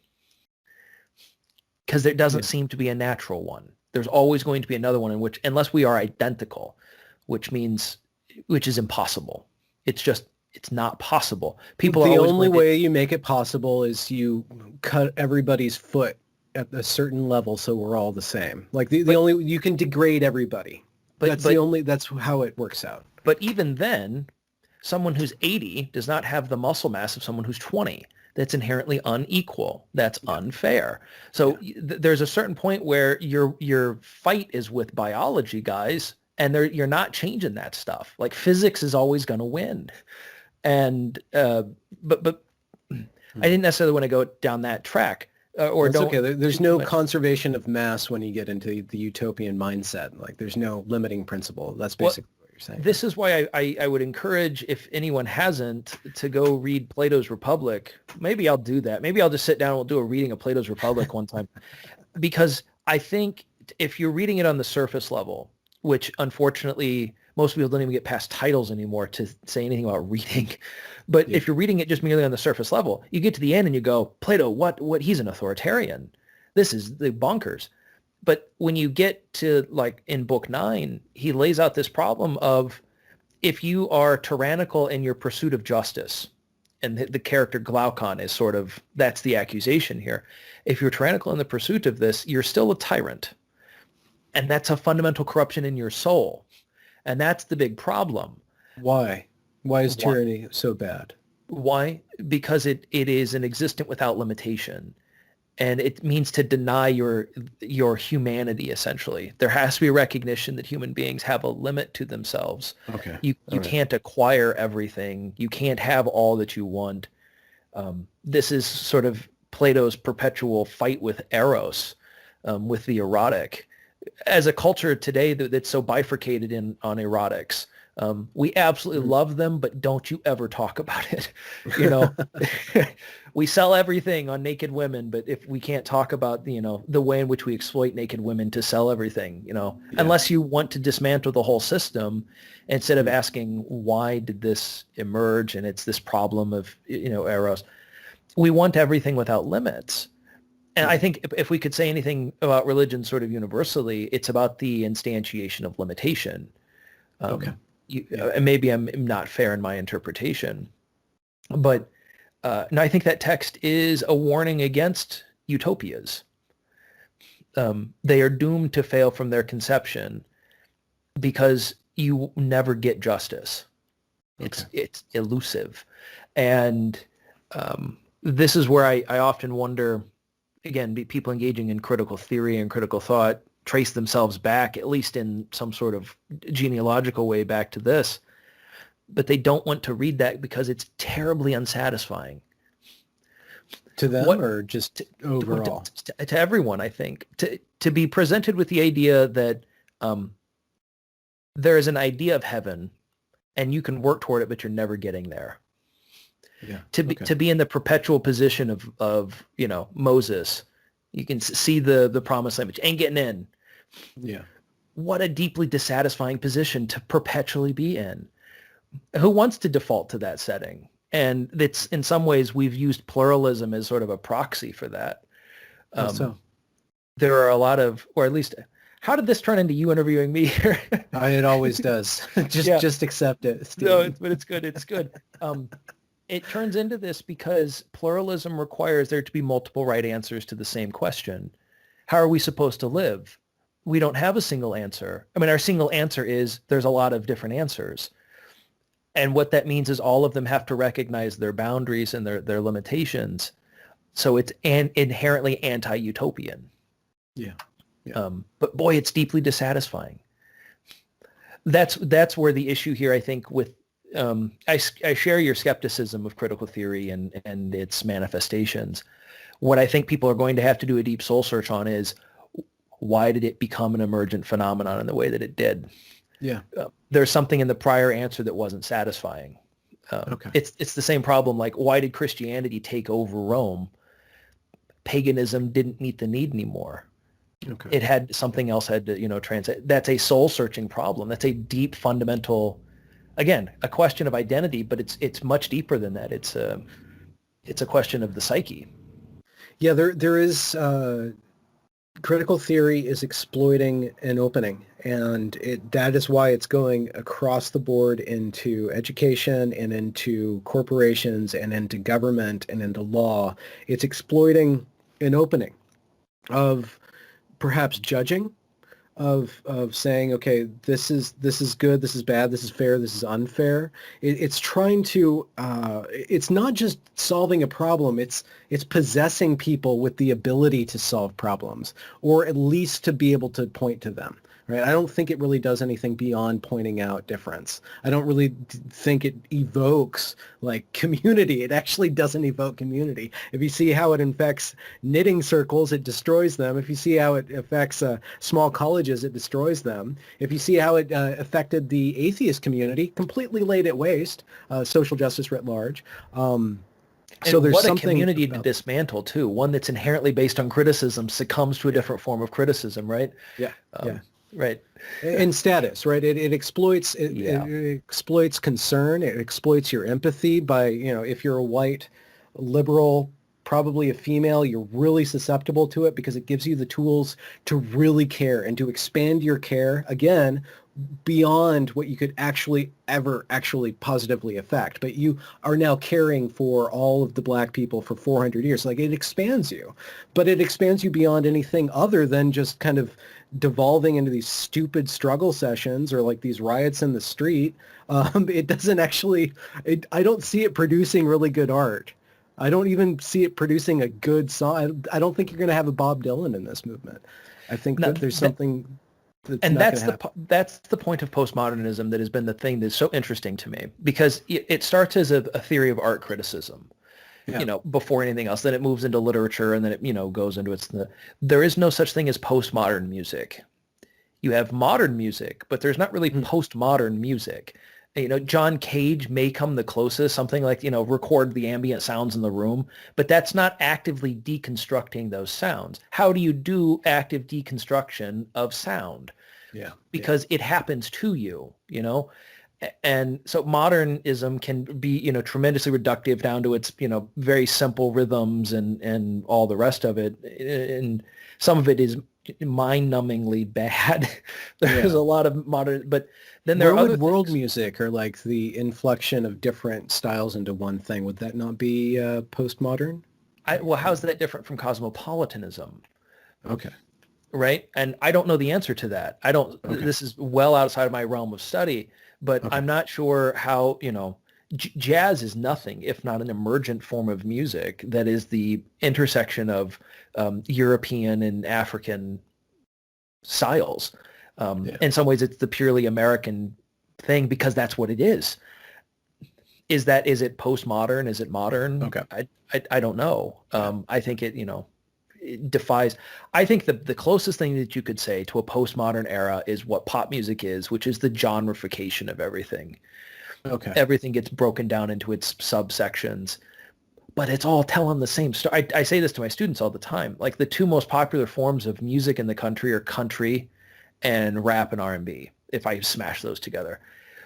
Because there doesn't seem to be a natural one. There's always going to be another one in which, unless we are identical, which is impossible. It's not possible. People the are only way you make it possible is you cut everybody's foot at a certain level so we're all the same. Like the only, you can degrade everybody. That's how it works out. But even then, someone who's 80 does not have the muscle mass of someone who's 20. That's inherently unequal. That's unfair. So there's a certain point where your fight is with biology, guys, and you're not changing that stuff. Like physics is always going to win. And but I didn't necessarily want to go down that track. That's okay. There's no conservation of mass when you get into the utopian mindset. Like there's no limiting principle. That's basically what you're saying. This is why I would encourage, if anyone hasn't, to go read Plato's Republic. Maybe I'll do that. Maybe I'll just sit down and we'll do a reading of Plato's Republic one time. Because I think if you're reading it on the surface level, which unfortunately most people don't even get past titles anymore to say anything about reading. But if you're reading it just merely on the surface level, you get to the end and you go, Plato, what he's an authoritarian. This is the bonkers. But when you get to, like, in book 9, he lays out this problem of, if you are tyrannical in your pursuit of justice, and the character Glaucon is sort of, that's the accusation here. If you're tyrannical in the pursuit of this, you're still a tyrant. And that's a fundamental corruption in your soul. And that's the big problem. Why? Why is tyranny so bad? Why? Because it is an existent without limitation. And it means to deny your humanity, essentially. There has to be a recognition that human beings have a limit to themselves. Okay. You can't acquire everything. You can't have all that you want. This is sort of Plato's perpetual fight with Eros, with the erotic. As a culture today that's so bifurcated on erotics, We absolutely love them, but don't you ever talk about it. You know, we sell everything on naked women, but if we can't talk about, the way in which we exploit naked women to sell everything, unless you want to dismantle the whole system instead of asking, why did this emerge? And it's this problem of, eros. We want everything without limits. And I think if we could say anything about religion sort of universally, it's about the instantiation of limitation. And maybe I'm not fair in my interpretation, but no, I think that text is a warning against utopias. They are doomed to fail from their conception because you never get justice. It's elusive. And this is where I often wonder, again, people engaging in critical theory and critical thought trace themselves back, at least in some sort of genealogical way, back to this. But they don't want to read that because it's terribly unsatisfying. To them or just overall? To everyone, I think. To be presented with the idea that there is an idea of heaven and you can work toward it, but you're never getting there. Yeah. To be in the perpetual position of Moses, you can see the promised land, but you ain't getting in. Yeah. What a deeply dissatisfying position to perpetually be in. Who wants to default to that setting? And it's, in some ways, we've used pluralism as sort of a proxy for that. So there are a lot of, or at least, how did this turn into you interviewing me here? It always does. Just accept it, Steve. No, but it's good. It's good. It turns into this because pluralism requires there to be multiple right answers to the same question. How are we supposed to live? We don't have a single answer. I mean, our single answer is there's a lot of different answers. And what that means is all of them have to recognize their boundaries and their limitations. So it's inherently anti-utopian. Yeah. But boy, it's deeply dissatisfying. That's where the issue here, I think, with I share your skepticism of critical theory and its manifestations. What I think people are going to have to do a deep soul search on is, why did it become an emergent phenomenon in the way that it did? Yeah. There's something in the prior answer that wasn't satisfying. It's the same problem. Like, why did Christianity take over Rome? Paganism didn't meet the need anymore. It had something else had to, translate. That's a soul searching problem. That's a deep fundamental, again, a question of identity, but it's much deeper than that. It's a question of the psyche. Yeah, there is critical theory is exploiting an opening, and that is why it's going across the board into education and into corporations and into government and into law. It's exploiting an opening of perhaps judging, of saying, okay, this is good, this is bad, this is fair, this is unfair. It's trying to, it's not just solving a problem, it's possessing people with the ability to solve problems, or at least to be able to point to them. Right? I don't think it really does anything beyond pointing out difference. I don't really think it evokes like community. It actually doesn't evoke community. If you see how it infects knitting circles, it destroys them. If you see how it affects small colleges, it destroys them. If you see how it affected the atheist community, completely laid at waste, social justice writ large. So there's what a something community to dismantle too. One that's inherently based on criticism succumbs to a different form of criticism, right? Yeah. Right. And status, right? It exploits it exploits concern. It exploits your empathy by, if you're a white liberal, probably a female, you're really susceptible to it because it gives you the tools to really care and to expand your care, again, beyond what you could ever positively affect. But you are now caring for all of the black people for 400 years. Like, it expands you, but it expands you beyond anything other than just kind of devolving into these stupid struggle sessions or like these riots in the street. It doesn't actually, I don't see it producing really good art. I don't even see it producing a good song. I don't think you're going to have a Bob Dylan in this movement. I think that there's something that's the point of postmodernism that has been the thing that's so interesting to me, because it starts as a theory of art criticism. Yeah. Before anything else. Then it moves into literature, and then it, goes into there is no such thing as postmodern music. You have modern music, but there's not really postmodern music. John Cage may come the closest, something like, record the ambient sounds in the room, but that's not actively deconstructing those sounds. How do you do active deconstruction of sound? Yeah. Because it happens to you, And so modernism can be, tremendously reductive down to its, very simple rhythms and all the rest of it. And some of it is mind-numbingly bad. There's a lot of modern, but then there are other world things. music, or like the inflection of different styles into one thing, would that not be postmodern? Well, how's that different from cosmopolitanism? Okay. Right? And I don't know the answer to that. This is well outside of my realm of study, but I'm not sure how, jazz is nothing if not an emergent form of music that is the intersection of European and African styles. In some ways, it's the purely American thing because that's what it is. Is it postmodern? Is it modern? Okay. I don't know. I think it defies. I think the closest thing that you could say to a postmodern era is what pop music is, which is the genreification of everything. Okay. Everything gets broken down into its subsections, but it's all telling the same story. I say this to my students all the time. Like the two most popular forms of music in the country are country and rap and R&B, if I smash those together.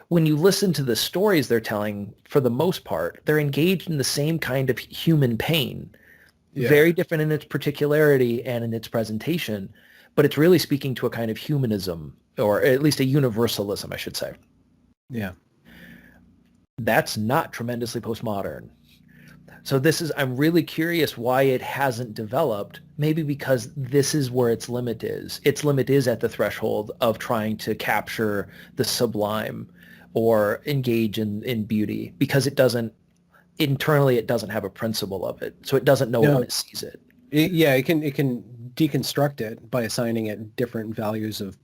When you listen to the stories they're telling, for the most part, they're engaged in the same kind of human pain. Yeah. Very different in its particularity and in its presentation, but it's really speaking to a kind of humanism, or at least a universalism, I should say. Yeah. That's not tremendously postmodern. So I'm really curious why it hasn't developed, maybe because this is where its limit is. Its limit is at the threshold of trying to capture the sublime or engage in beauty, because it doesn't have a principle of it. So it doesn't know when it sees it. It can deconstruct it by assigning it different values of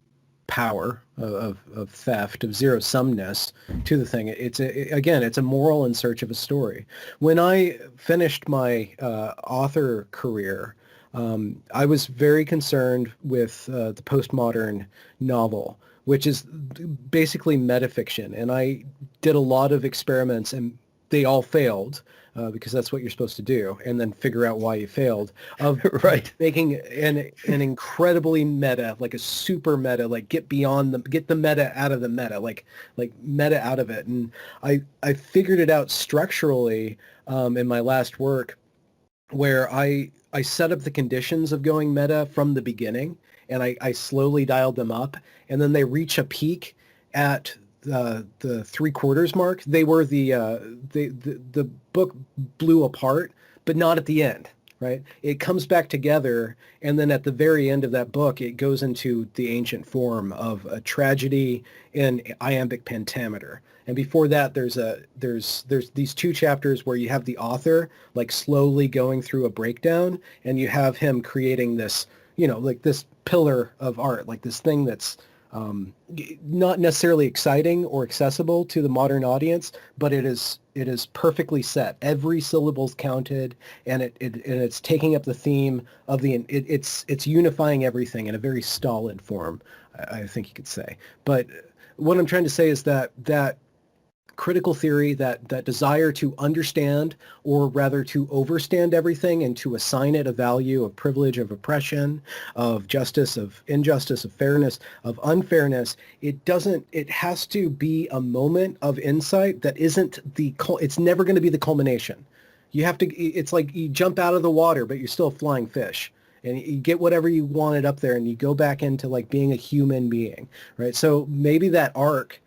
power, of theft, of zero-sumness to the thing. It's a moral in search of a story. When I finished my author career, I was very concerned with the postmodern novel, which is basically metafiction. And I did a lot of experiments, and they all failed, because that's what you're supposed to do, and then figure out why you failed, of right. Making an incredibly meta, like a super meta, like get the meta out of the meta, like meta out of it. And I figured it out structurally in my last work, where I set up the conditions of going meta from the beginning, and I slowly dialed them up, and then they reach a peak at the 3/4 mark. They were the book blew apart, but not at the end, right? It comes back together, and then at the very end of that book, it goes into the ancient form of a tragedy in iambic pentameter. And before that, there's these two chapters where you have the author like slowly going through a breakdown, and you have him creating this, like this pillar of art, like this thing that's not necessarily exciting or accessible to the modern audience, but it is perfectly set. Every syllable's counted, and it's taking up the theme of it's unifying everything in a very stolid form, I think you could say. But what I'm trying to say is that critical theory, that desire to understand, or rather to overstand everything and to assign it a value of privilege, of oppression, of justice, of injustice, of fairness, of unfairness, it has to be a moment of insight that it's never going to be the culmination. It's like you jump out of the water, but you're still a flying fish. And you get whatever you wanted up there, and you go back into like being a human being, right? So maybe that arc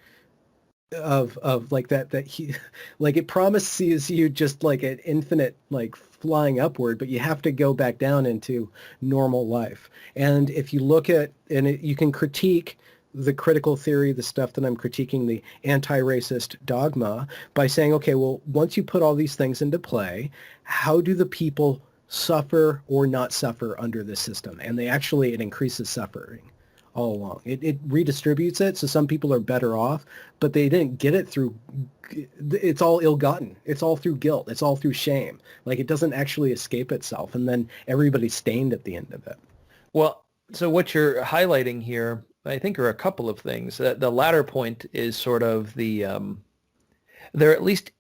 of like that he, like, it promises you just like an infinite like flying upward, but you have to go back down into normal life. And if you look at, you can critique the critical theory, the stuff that I'm critiquing, the anti-racist dogma, by saying, okay, well, once you put all these things into play, how do the people suffer or not suffer under this system? And it increases suffering all along. It redistributes it, so some people are better off, but they didn't get it through, it's all ill-gotten. It's all through guilt. It's all through shame. Like, it doesn't actually escape itself, and then everybody's stained at the end of it. Well, so what you're highlighting here, I think, are a couple of things. The latter point is sort of there at least,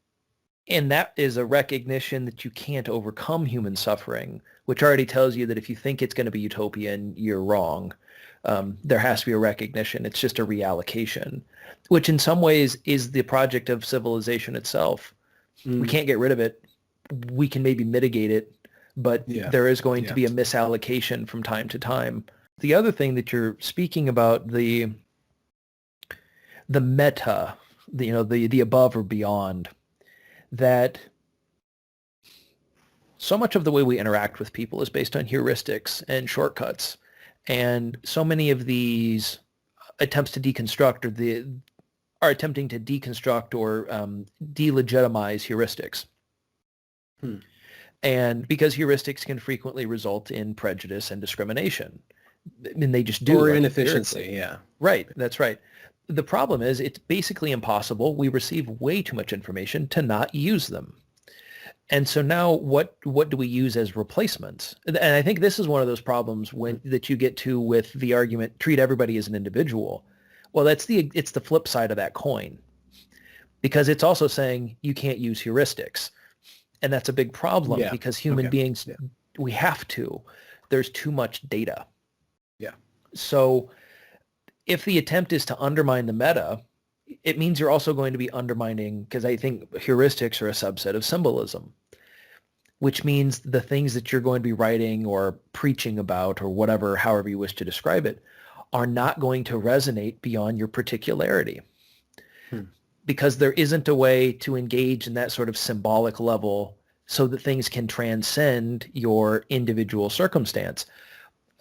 and that is a recognition that you can't overcome human suffering, which already tells you that if you think it's going to be utopian, you're wrong. There has to be a recognition. It's just a reallocation, which in some ways is the project of civilization itself. We can't get rid of it. We can maybe mitigate it, but there is going to be a misallocation from time to time. The other thing that you're speaking about, the meta, the above or beyond, that so much of the way we interact with people is based on heuristics and shortcuts. And so many of these attempts to deconstruct are attempting to deconstruct or delegitimize heuristics. And because heuristics can frequently result in prejudice and discrimination. And they just do. Or inefficiency, yeah. Right, that's right. The problem is it's basically impossible. We receive way too much information to not use them. And so now what do we use as replacements? And I think this is one of those problems that you get to with the argument, treat everybody as an individual. Well, it's the flip side of that coin, because it's also saying you can't use heuristics. And that's a big problem because human beings, we have to. There's too much data. Yeah. So if the attempt is to undermine the meta, it means you're also going to be undermining, because I think heuristics are a subset of symbolism, which means the things that you're going to be writing or preaching about or whatever, however you wish to describe it, are not going to resonate beyond your particularity. Because there isn't a way to engage in that sort of symbolic level so that things can transcend your individual circumstance.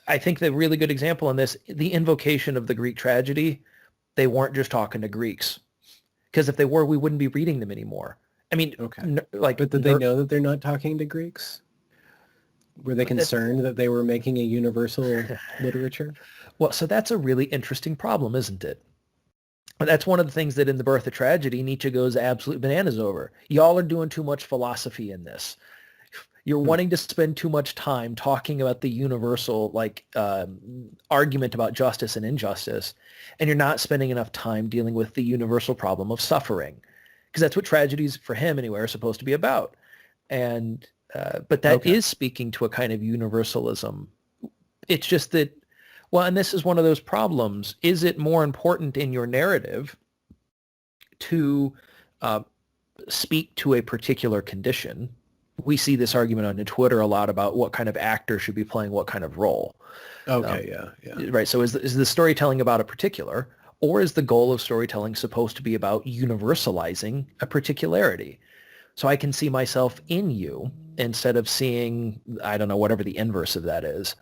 I think the really good example in this, the invocation of the Greek tragedy, they weren't just talking to Greeks. Because if they were, we wouldn't be reading them anymore. I mean, but did they know that they're not talking to Greeks? Were they concerned that they were making a universal literature? Well, so that's a really interesting problem, isn't it? That's one of the things that in The Birth of Tragedy, Nietzsche goes absolute bananas over. Y'all are doing too much philosophy in this. You're wanting to spend too much time talking about the universal argument about justice and injustice, and you're not spending enough time dealing with the universal problem of suffering, because that's what tragedies, for him anyway, are supposed to be about. And but that is speaking to a kind of universalism. It's just that, well, and this is one of those problems. Is it more important in your narrative to speak to a particular condition? We see this argument on Twitter a lot about what kind of actor should be playing what kind of role. Right. So is the storytelling about a particular, or is the goal of storytelling supposed to be about universalizing a particularity? So I can see myself in you instead of seeing, I don't know, whatever the inverse of that is.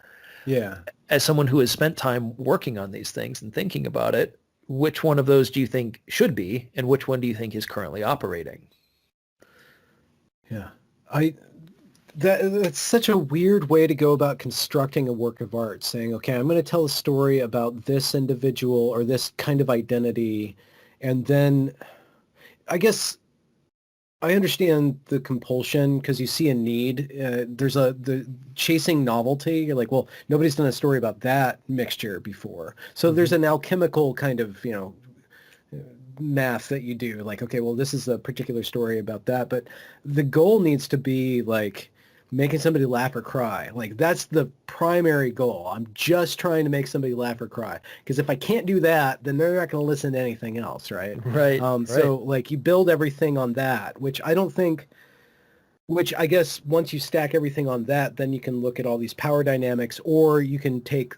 Yeah. As someone who has spent time working on these things and thinking about it, which one of those do you think should be, and which one do you think is currently operating? Yeah. That's such a weird way to go about constructing a work of art, saying, okay, I'm going to tell a story about this individual or this kind of identity, and then I guess I understand the compulsion because you see a need. There's the chasing novelty. You're like, well, nobody's done a story about that mixture before. So there's an alchemical kind of, math that you do. Like, okay, well, this is a particular story about that. But the goal needs to be like making somebody laugh or cry. Like, that's the primary goal. I'm just trying to make somebody laugh or cry. Because if I can't do that, then they're not going to listen to anything else, right? Right. So, like, you build everything on that, which I guess once you stack everything on that, then you can look at all these power dynamics, or you can take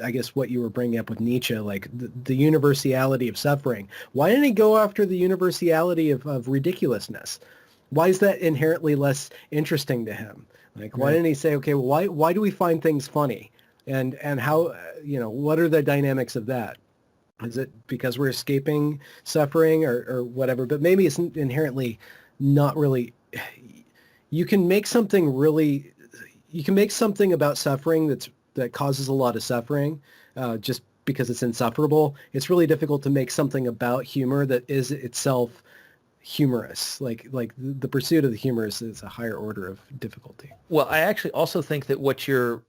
I guess what you were bringing up with Nietzsche, like the universality of suffering. Why didn't he go after the universality of ridiculousness? Why is that inherently less interesting to him? Like, why didn't he say, okay, well, why do we find things funny? And how, what are the dynamics of that? Is it because we're escaping suffering or whatever? But maybe it's inherently not really. You can make something about suffering that causes a lot of suffering just because it's insufferable. It's really difficult to make something about humor that is itself humorous. Like the pursuit of the humorous is a higher order of difficulty. Well, I actually also think that what you're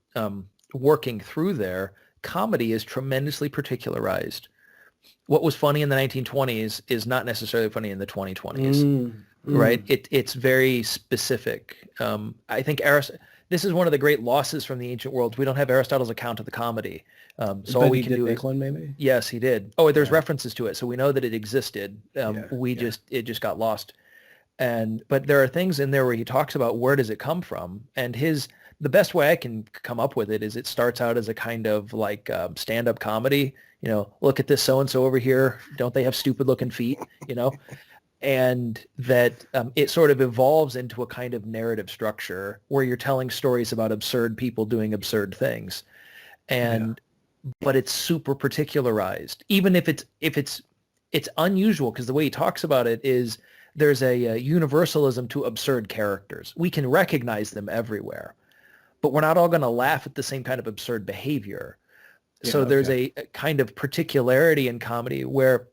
working through there comedy is tremendously particularized. What was funny in the 1920s is not necessarily funny in the 2020s, right? It's very specific. I think this is one of the great losses from the ancient world. We don't have Aristotle's account of the comedy. So all we can do is one, maybe. Yes, he did. Oh, there's references to it, so we know that it existed. It just got lost. But there are things in there where he talks about where does it come from, and the best way I can come up with it is it starts out as a kind of like stand-up comedy. Look at this so-and-so over here. Don't they have stupid looking feet? And that it sort of evolves into a kind of narrative structure where you're telling stories about absurd people doing absurd things. But it's super particularized, even if it's unusual, because the way he talks about it is there's a universalism to absurd characters. We can recognize them everywhere, but we're not all going to laugh at the same kind of absurd behavior. So there's a kind of particularity in comedy where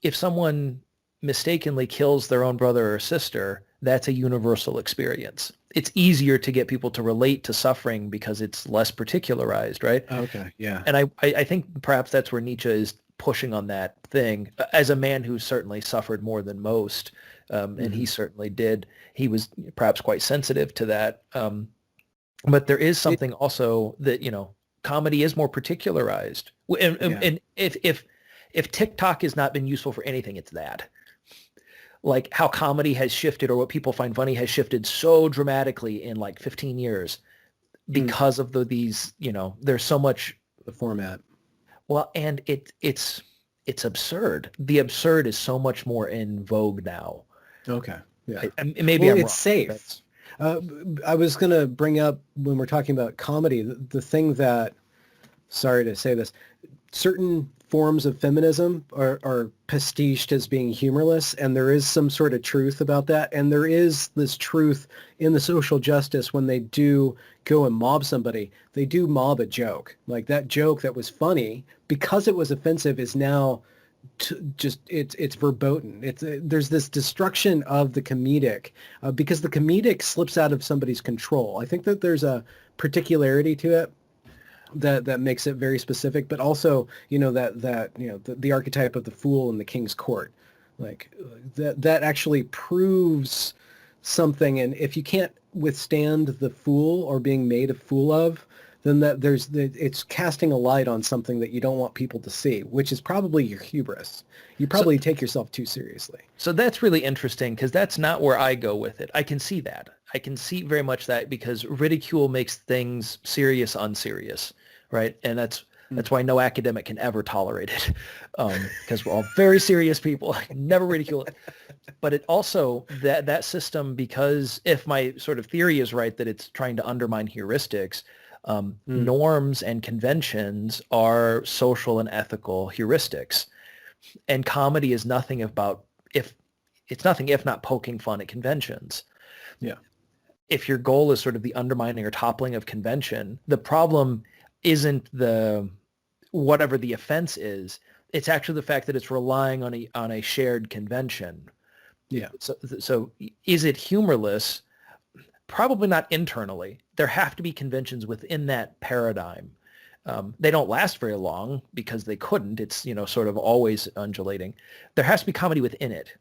if someone mistakenly kills their own brother or sister, that's a universal experience. It's easier to get people to relate to suffering because it's less particularized, right? Okay, yeah. And I think perhaps that's where Nietzsche is pushing on that thing. As a man who certainly suffered more than most, and he certainly did, he was perhaps quite sensitive to that. But there is something also that, comedy is more particularized. And if TikTok has not been useful for anything, it's that. Like how comedy has shifted, or what people find funny has shifted so dramatically in like 15 years because of these, there's so much the format. Well, and it's absurd. The absurd is so much more in vogue now. Okay. Yeah. Maybe I'm wrong. It's safe. I was going to bring up, when we're talking about comedy, the thing that, sorry to say this, certain forms of feminism are pastiched as being humorless, and there is some sort of truth about that. And there is this truth in the social justice when they do go and mob somebody, they do mob a joke. Like that joke that was funny, because it was offensive, is now it's verboten. There's this destruction of the comedic because the comedic slips out of somebody's control. I think that there's a particularity to it that makes it very specific, but also the archetype of the fool in the king's court, like that actually proves something. And if you can't withstand the fool or being made a fool of, then it's casting a light on something that you don't want people to see, which is probably your hubris. You probably take yourself too seriously. So that's really interesting, because that's not where I go with it. I can see that. I can see very much that, because ridicule makes things serious unserious, right? And that's why no academic can ever tolerate it, because we're all very serious people. I can never ridicule it. But it also, that system, because if my sort of theory is right, that it's trying to undermine heuristics, norms and conventions are social and ethical heuristics. And comedy is nothing if not poking fun at conventions. Yeah. If your goal is sort of the undermining or toppling of convention, the problem isn't whatever the offense is. It's actually the fact that it's relying on a shared convention. Yeah. So is it humorless? Probably not internally. There have to be conventions within that paradigm. They don't last very long because they couldn't. It's, sort of always undulating. There has to be comedy within it.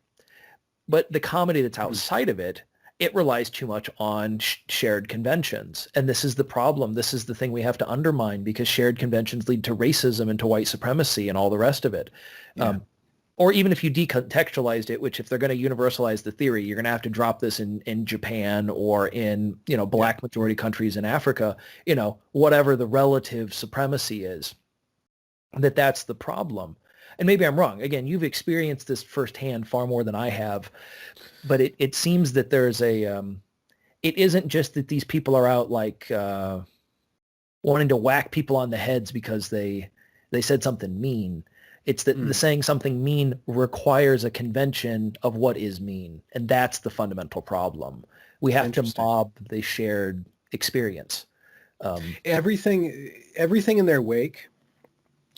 But the comedy that's outside of it, it relies too much on shared conventions. And this is the problem. This is the thing we have to undermine, because shared conventions lead to racism and to white supremacy and all the rest of it. Yeah. Or even if you decontextualized it, which if they're going to universalize the theory, you're going to have to drop this in Japan or in, black majority countries in Africa, whatever the relative supremacy is, that's the problem. And maybe I'm wrong. Again, you've experienced this firsthand far more than I have, but it seems that there's it isn't just that these people are out like wanting to whack people on the heads because they said something mean. It's that the saying something mean requires a convention of what is mean. And that's the fundamental problem. We have to mob the shared experience. Everything in their wake,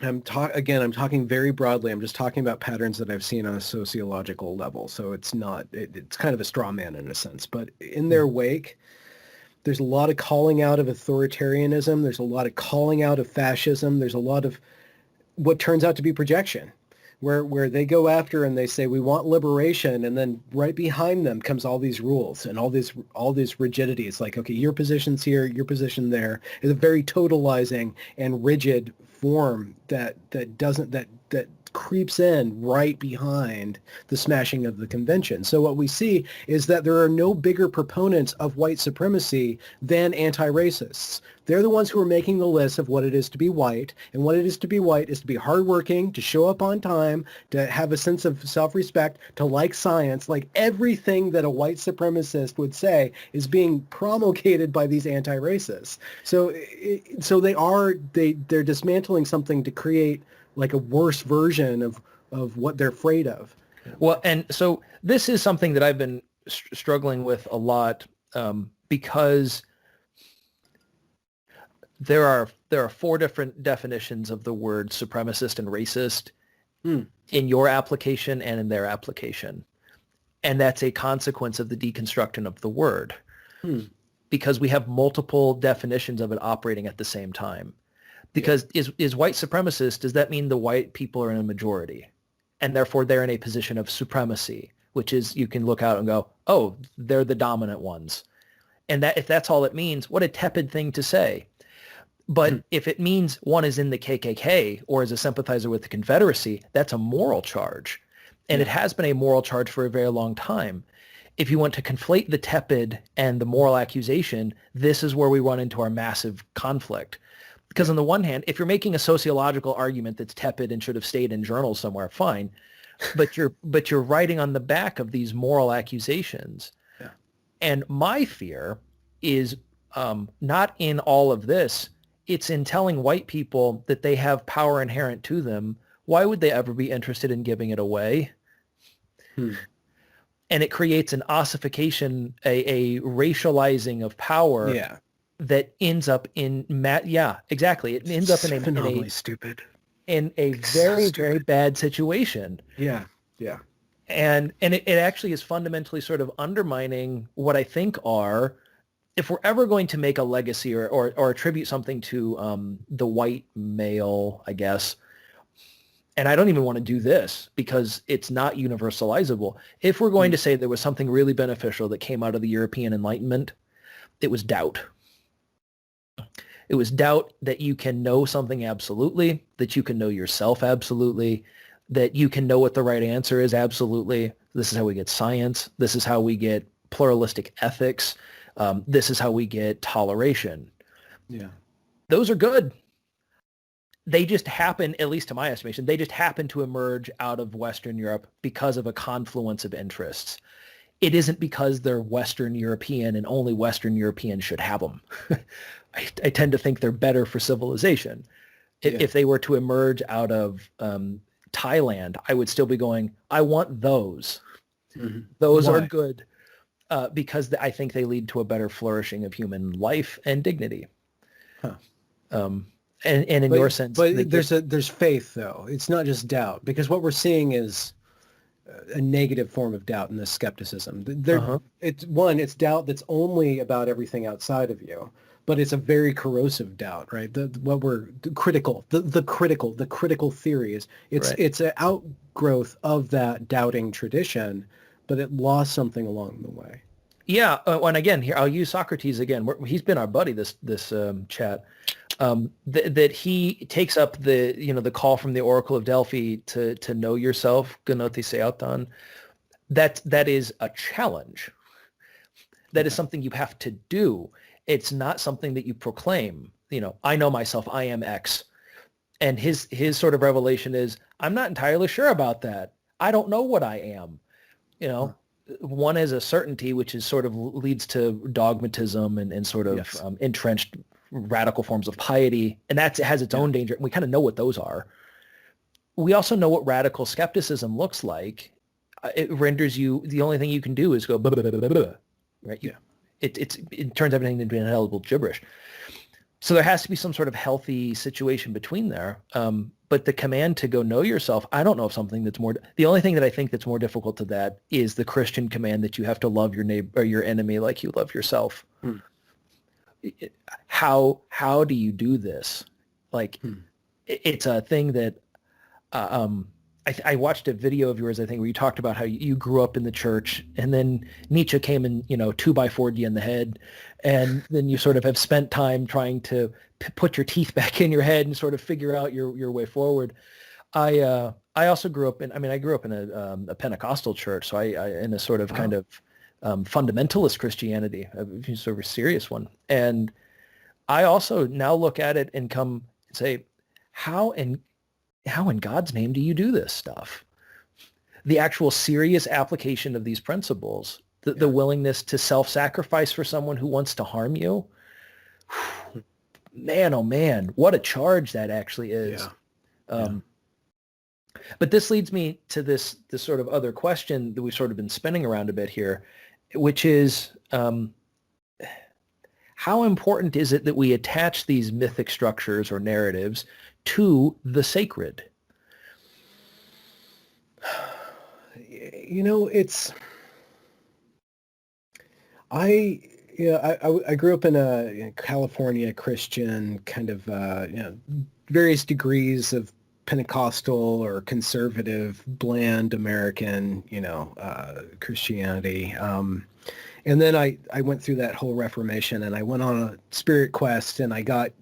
I'm talking very broadly. I'm just talking about patterns that I've seen on a sociological level. So it's kind of a straw man in a sense, but in their wake, There's a lot of calling out of authoritarianism. There's a lot of calling out of fascism. There's a lot of what turns out to be projection, where they go after and they say, we want liberation, and then right behind them comes all these rules and all this rigidity. It's like, okay, your position's here, your position there. It's a very totalizing and rigid form that creeps in right behind the smashing of the convention. So what we see is that there are no bigger proponents of white supremacy than anti-racists. They're the ones who are making the list of what it is to be white, and what it is to be white is to be hardworking, to show up on time, to have a sense of self-respect, to like science. Like everything that a white supremacist would say is being promulgated by these anti-racists. So they're dismantling something to create like a worse version of what they're afraid of. Well, and so this is something that I've been struggling with a lot, because there are 4 different definitions of the word supremacist and racist in your application and in their application. And that's a consequence of the deconstruction of the word, because we have multiple definitions of it operating at the same time. Because is white supremacist, does that mean the white people are in a majority and therefore they're in a position of supremacy, which is you can look out and go, oh, they're the dominant ones. And that if that's all it means, what a tepid thing to say. But if it means one is in the KKK or is a sympathizer with the Confederacy, that's a moral charge. And it has been a moral charge for a very long time. If you want to conflate the tepid and the moral accusation, this is where we run into our massive conflict. Because on the one hand, if you're making a sociological argument that's tepid and should have stayed in journals somewhere, fine. But you're writing on the back of these moral accusations. Yeah. And my fear is not in all of this. It's in telling white people that they have power inherent to them. Why would they ever be interested in giving it away? And it creates an ossification, a racializing of power. Yeah. That ends up in exactly. It ends up in stupid. In a very, very bad situation. Yeah. Yeah. And it actually is fundamentally sort of undermining what I think are, if we're ever going to make a legacy or attribute something to the white male, I guess, and I don't even want to do this because it's not universalizable. If we're going to say there was something really beneficial that came out of the European Enlightenment, it was doubt. It was doubt that you can know something absolutely, that you can know yourself absolutely, that you can know what the right answer is absolutely. This is how we get science. This is how we get pluralistic ethics. This is how we get toleration. Yeah. Those are good. They just happen, at least to my estimation, they just happen to emerge out of Western Europe because of a confluence of interests. It isn't because they're Western European and only Western Europeans should have them. I tend to think they're better for civilization. If they were to emerge out of Thailand, I would still be going, I want those. Mm-hmm. Those are good because I think they lead to a better flourishing of human life and dignity. Huh. And in your sense, but there's faith though. It's not just doubt, because what we're seeing is a negative form of doubt in this skepticism. It's doubt that's only about everything outside of you, but it's a very corrosive doubt, right? The critical theory is it's an outgrowth of that doubting tradition, but it lost something along the way. Yeah, and again, here I'll use Socrates again. He's been our buddy this chat. That he takes up the call from the Oracle of Delphi to know yourself, gnothi auton. That is a challenge. That is something you have to do. It's not something that you proclaim. I know myself. I am X, and his sort of revelation is, I'm not entirely sure about that. I don't know what I am. One has a certainty, which is sort of leads to dogmatism and sort of entrenched radical forms of piety, and it has its own danger. And we kind of know what those are. We also know what radical skepticism looks like. It renders you, the only thing you can do is go, blah, blah, blah, blah, blah, right? It turns everything into intelligible gibberish. So there has to be some sort of healthy situation between there. But the command to go know yourself, I don't know if something that's more, the only thing that I think that's more difficult to that is the Christian command that you have to love your neighbor or your enemy like you love yourself. how do you do this? Like, it's a thing that I watched a video of yours, I think, where you talked about how you grew up in the church, and then Nietzsche came and 2x4'd you in the head, and then you sort of have spent time trying to put your teeth back in your head and sort of figure out your way forward. I also grew up in, I grew up in a Pentecostal church, so I in a sort of kind of fundamentalist Christianity, a sort of a serious one. And I also now look at it and come and say, how in God's name do you do this stuff? The actual serious application of these principles, the willingness to self-sacrifice for someone who wants to harm you. Man, oh man, what a charge that actually is. But this leads me to this sort of other question that we've sort of been spinning around a bit here, which is, how important is it that we attach these mythic structures or narratives to the sacred? I grew up in a California Christian kind of, various degrees of Pentecostal or conservative, bland American, Christianity. And then I went through that whole Reformation, and I went on a spirit quest, and I got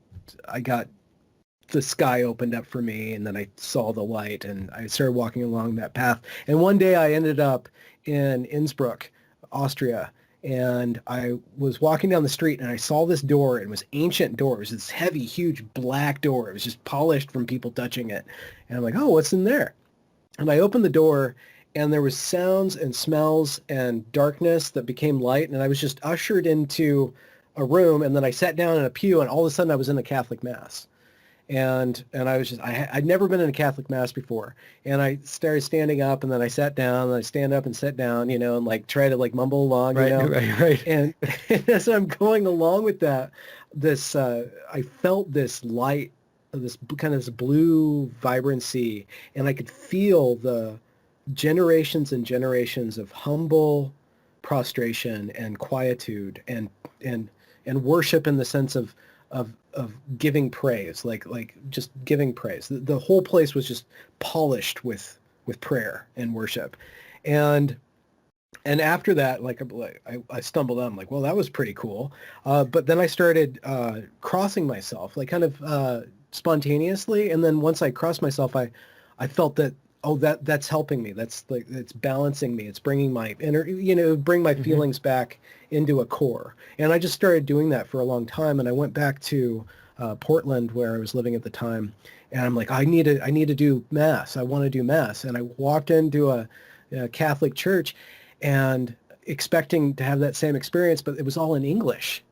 the sky opened up for me, and then I saw the light, and I started walking along that path. And one day I ended up in Innsbruck, Austria, and I was walking down the street, and I saw this door. It was an ancient door. It was this heavy, huge black door. It was just polished from people touching it. And I'm like, oh, what's in there? And I opened the door, and there was sounds and smells and darkness that became light, and I was just ushered into a room, and then I sat down in a pew, and all of a sudden I was in a Catholic Mass. And I was just, I'd never been in a Catholic Mass before. And I started standing up, and then I sat down, and I stand up and sit down, and like try to like mumble along, Right. And as I'm going along with that, I felt this light, this kind of this blue vibrancy, and I could feel the generations and generations of humble prostration and quietude and worship in the sense of giving praise, like just giving praise. The whole place was just polished with prayer and worship. And after that, I stumbled on, I'm like, well, that was pretty cool. But then I started crossing myself, like kind of spontaneously. And then once I crossed myself, I felt that, oh, that's helping me. That's like, it's balancing me. It's bringing my inner, bring my feelings back into a core. And I just started doing that for a long time. And I went back to Portland, where I was living at the time. And I'm like, I need to do Mass. I want to do Mass. And I walked into a Catholic church and expecting to have that same experience, but it was all in English.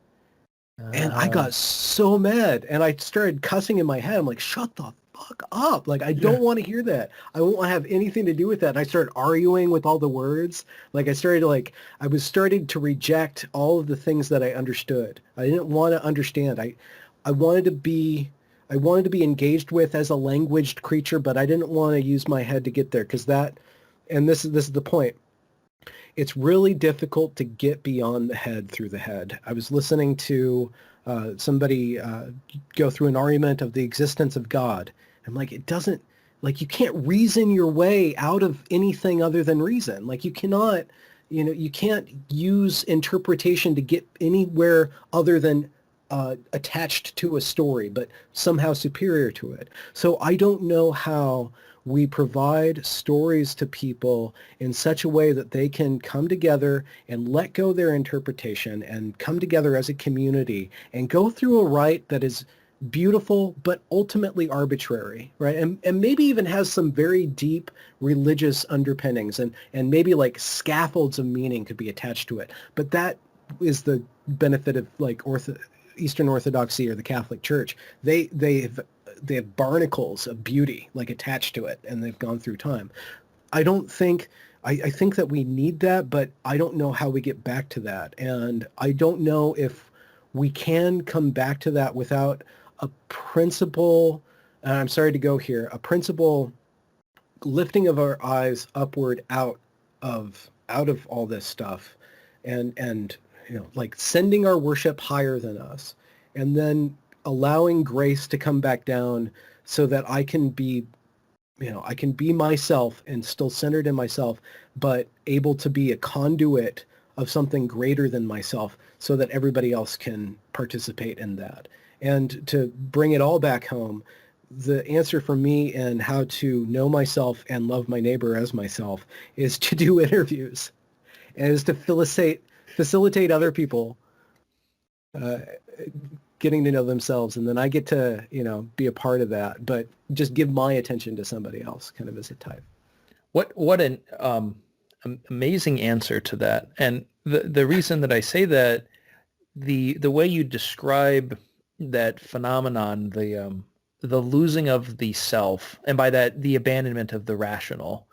And I got so mad, and I started cussing in my head. I'm like, shut the fuck up. Like, I don't want to hear that. I won't have anything to do with that. And I started arguing with all the words. Like, I was starting to reject all of the things that I understood. I didn't want to understand. I wanted to be engaged with as a languaged creature, but I didn't want to use my head to get there, because and this is the point. It's really difficult to get beyond the head through the head. I was listening to somebody go through an argument of the existence of God. I'm like, you can't reason your way out of anything other than reason. Like, you cannot, you can't use interpretation to get anywhere other than attached to a story, but somehow superior to it. So I don't know how we provide stories to people in such a way that they can come together and let go their interpretation and come together as a community and go through a rite that is beautiful but ultimately arbitrary, right? And maybe even has some very deep religious underpinnings, and maybe like scaffolds of meaning could be attached to it. But that is the benefit of like Eastern Orthodoxy or the Catholic Church. They have barnacles of beauty like attached to it, and they've gone through time. I think that we need that, but I don't know how we get back to that. And I don't know if we can come back to that without a principle, and I'm sorry to go here, a principle lifting of our eyes upward out of all this stuff, and like sending our worship higher than us. and then allowing grace to come back down so that I can be, I can be myself and still centered in myself, but able to be a conduit of something greater than myself so that everybody else can participate in that. And to bring it all back home, the answer for me in how to know myself and love my neighbor as myself is to do interviews, and is to facilitate other people getting to know themselves, and then I get to, be a part of that, but just give my attention to somebody else kind of as a type. What an amazing answer to that. And the reason that I say that, the way you describe that phenomenon, the losing of the self, and by that the abandonment of the rational.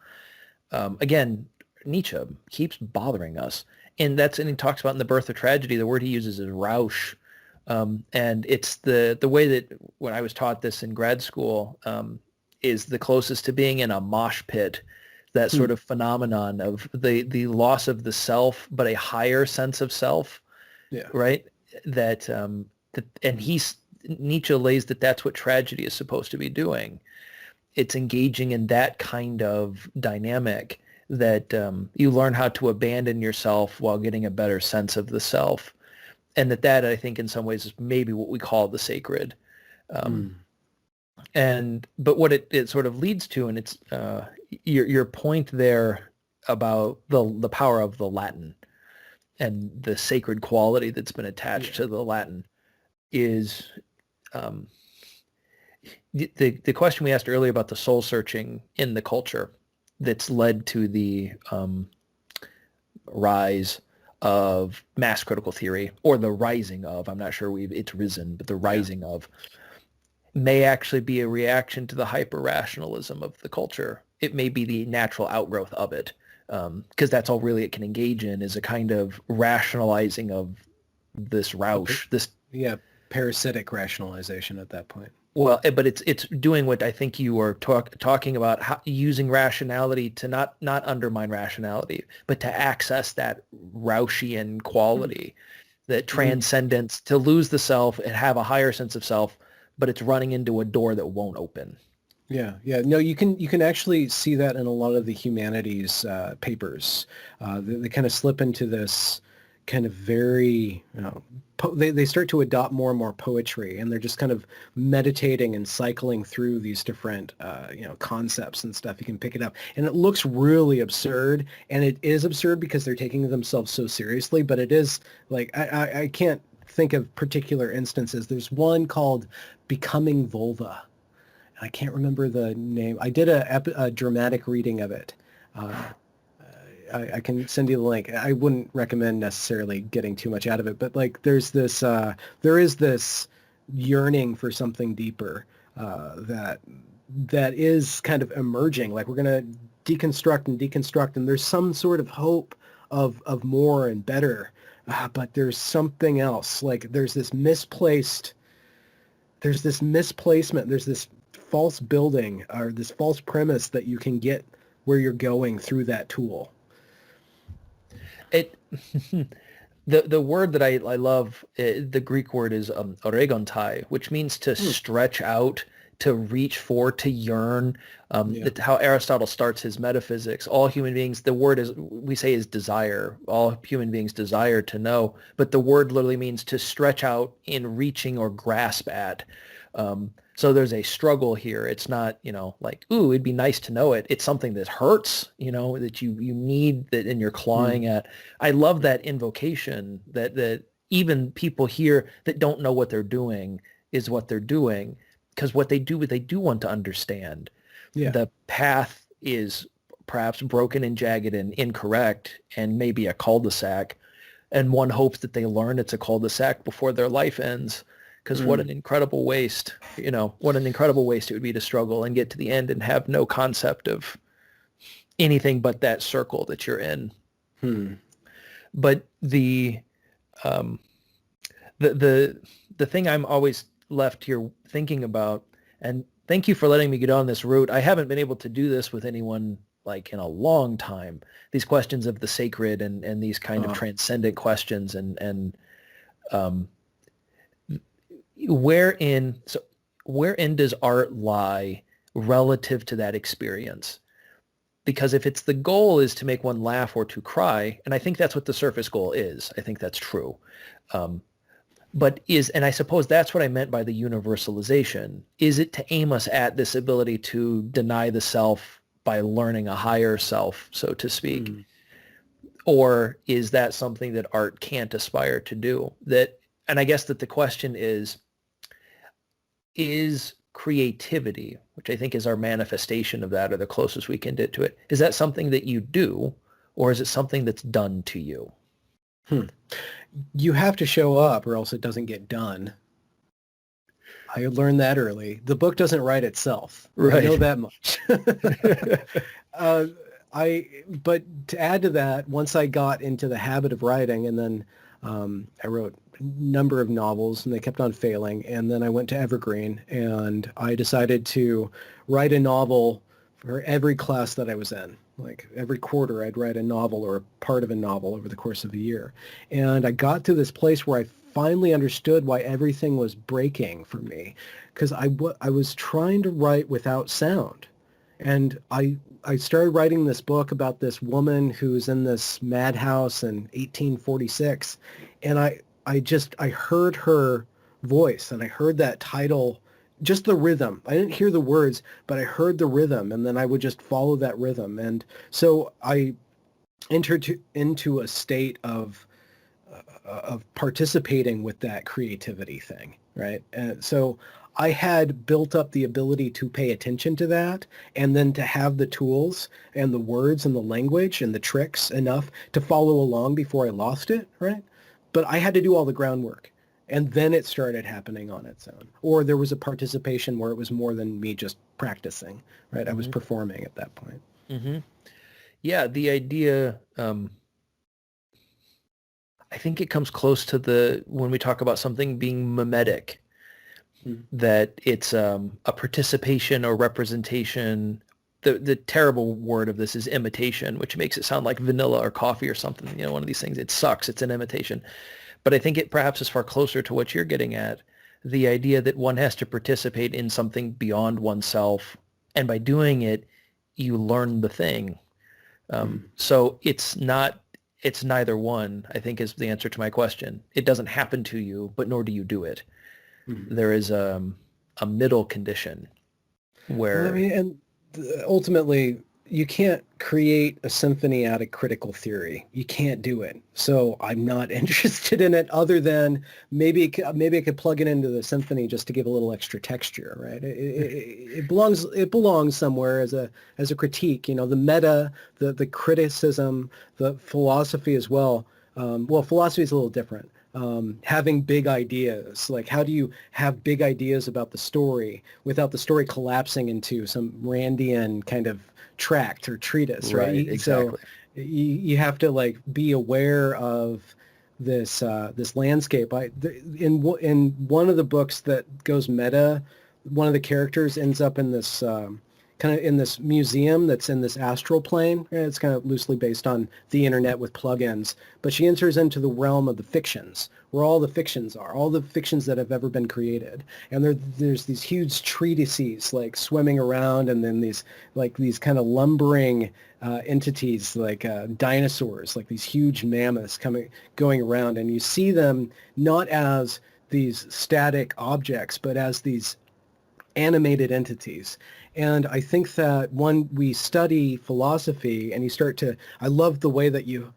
Again, Nietzsche keeps bothering us, and he talks about in The Birth of Tragedy, the word he uses is Rausch, and it's the way that when I was taught this in grad school is the closest to being in a mosh pit. That sort of phenomenon of the loss of the self, but a higher sense of self. Yeah. Right. And Nietzsche lays that's what tragedy is supposed to be doing. It's engaging in that kind of dynamic that you learn how to abandon yourself while getting a better sense of the self. And that I think in some ways is maybe what we call the sacred. But what it sort of leads to, and it's your point there about the power of the Latin and the sacred quality that's been attached to the Latin is the question we asked earlier about the soul searching in the culture that's led to the rise of mass critical theory, or the rising of, I'm not sure it's risen, but the rising of, may actually be a reaction to the hyper-rationalism of the culture. It may be the natural outgrowth of it, because that's all really it can engage in, is a kind of rationalizing of this Rausch. Parasitic rationalization at that point. Well, but it's doing what I think you were talking about, using rationality to not undermine rationality, but to access that Rauschian quality, that transcendence, to lose the self and have a higher sense of self, but it's running into a door that won't open. Yeah. No, you can actually see that in a lot of the humanities papers. They kind of slip into this kind of very, they start to adopt more and more poetry, and they're just kind of meditating and cycling through these different, concepts and stuff. You can pick it up, and it looks really absurd, and it is absurd because they're taking themselves so seriously, but it is like, I can't think of particular instances. There's one called Becoming Vulva. I can't remember the name. I did a dramatic reading of it. I can send you the link. I wouldn't recommend necessarily getting too much out of it, but like there is this yearning for something deeper that is kind of emerging. Like, we're going to deconstruct, and there's some sort of hope of more and better, but there's something else. Like, there's this misplacement, there's this false building, or this false premise that you can get where you're going through that tool. The word that I love, the Greek word is oregontai, which means to stretch out, to reach for, to yearn. How Aristotle starts his metaphysics. All human beings, the word we say is desire. All human beings desire to know, but the word literally means to stretch out in reaching or grasp at. So there's a struggle here. It's not, like, ooh, it'd be nice to know it. It's something that hurts, that you need, that, and you're clawing at. I love that invocation that even people here that don't know what they're doing is what they're doing, because what they do want to understand. Yeah. The path is perhaps broken and jagged and incorrect, and maybe a cul-de-sac, and one hopes that they learn it's a cul-de-sac before their life ends. Because what an incredible waste, what an incredible waste it would be to struggle and get to the end and have no concept of anything but that circle that you're in. But the thing I'm always left here thinking about, and thank you for letting me get on this route. I haven't been able to do this with anyone like in a long time. These questions of the sacred and these kind of transcendent questions, and wherein does art lie relative to that experience? Because if it's the goal is to make one laugh or to cry, and I think that's what the surface goal is, I think that's true. And I suppose that's what I meant by the universalization. Is it to aim us at this ability to deny the self by learning a higher self, so to speak? Mm. Or is that something that art can't aspire to do? And I guess that the question is creativity, which I think is our manifestation of that, or the closest we can get to it, is that something that you do, or is it something that's done to you? You have to show up or else it doesn't get done. I learned that early. The book doesn't write itself. Right. I know that much. But to add to that, once I got into the habit of writing, and then I wrote a number of novels, and they kept on failing, and then I went to Evergreen, and I decided to write a novel for every class that I was in. Like every quarter, I'd write a novel or a part of a novel over the course of a year. And I got to this place where I finally understood why everything was breaking for me, because I was trying to write without sound. And I started writing this book about this woman who's in this madhouse in 1846. And I heard her voice, and I heard that title, just the rhythm. I didn't hear the words, but I heard the rhythm, and then I would just follow that rhythm. And so I entered into a state of participating with that creativity thing, right? And so I had built up the ability to pay attention to that, and then to have the tools and the words and the language and the tricks enough to follow along before I lost it, right? But I had to do all the groundwork. And then it started happening on its own. Or there was a participation where it was more than me just practicing, right? Mm-hmm. I was performing at that point. Mm-hmm. Yeah, the idea, I think it comes close to when we talk about something being mimetic, that it's a participation or representation. The terrible word of this is imitation, which makes it sound like vanilla or coffee or something. One of these things. It sucks. It's an imitation. But I think it perhaps is far closer to what you're getting at, the idea that one has to participate in something beyond oneself, and by doing it, you learn the thing. So it's neither one, I think, is the answer to my question. It doesn't happen to you, but nor do you do it. There is a middle condition where... and ultimately, you can't create a symphony out of critical theory. You can't do it. So I'm not interested in it, other than maybe I could plug it into the symphony just to give a little extra texture, right? It belongs somewhere as a critique. The meta, the criticism, the philosophy as well. Philosophy is a little different. Having big ideas, like how do you have big ideas about the story without the story collapsing into some Randian kind of tract or treatise, right? Exactly. So you have to be aware of this landscape. In one of the books that goes meta, one of the characters ends up in this kind of in this museum that's in this astral plane. It's kind of loosely based on the internet with plugins, but she enters into the realm of the fictions, where all the fictions are, all the fictions that have ever been created. And there's these huge treatises swimming around, and then these kind of lumbering entities dinosaurs, these huge mammoths going around, and you see them not as these static objects, but as these animated entities. And I think that when we study philosophy and you start to, I love the way that you're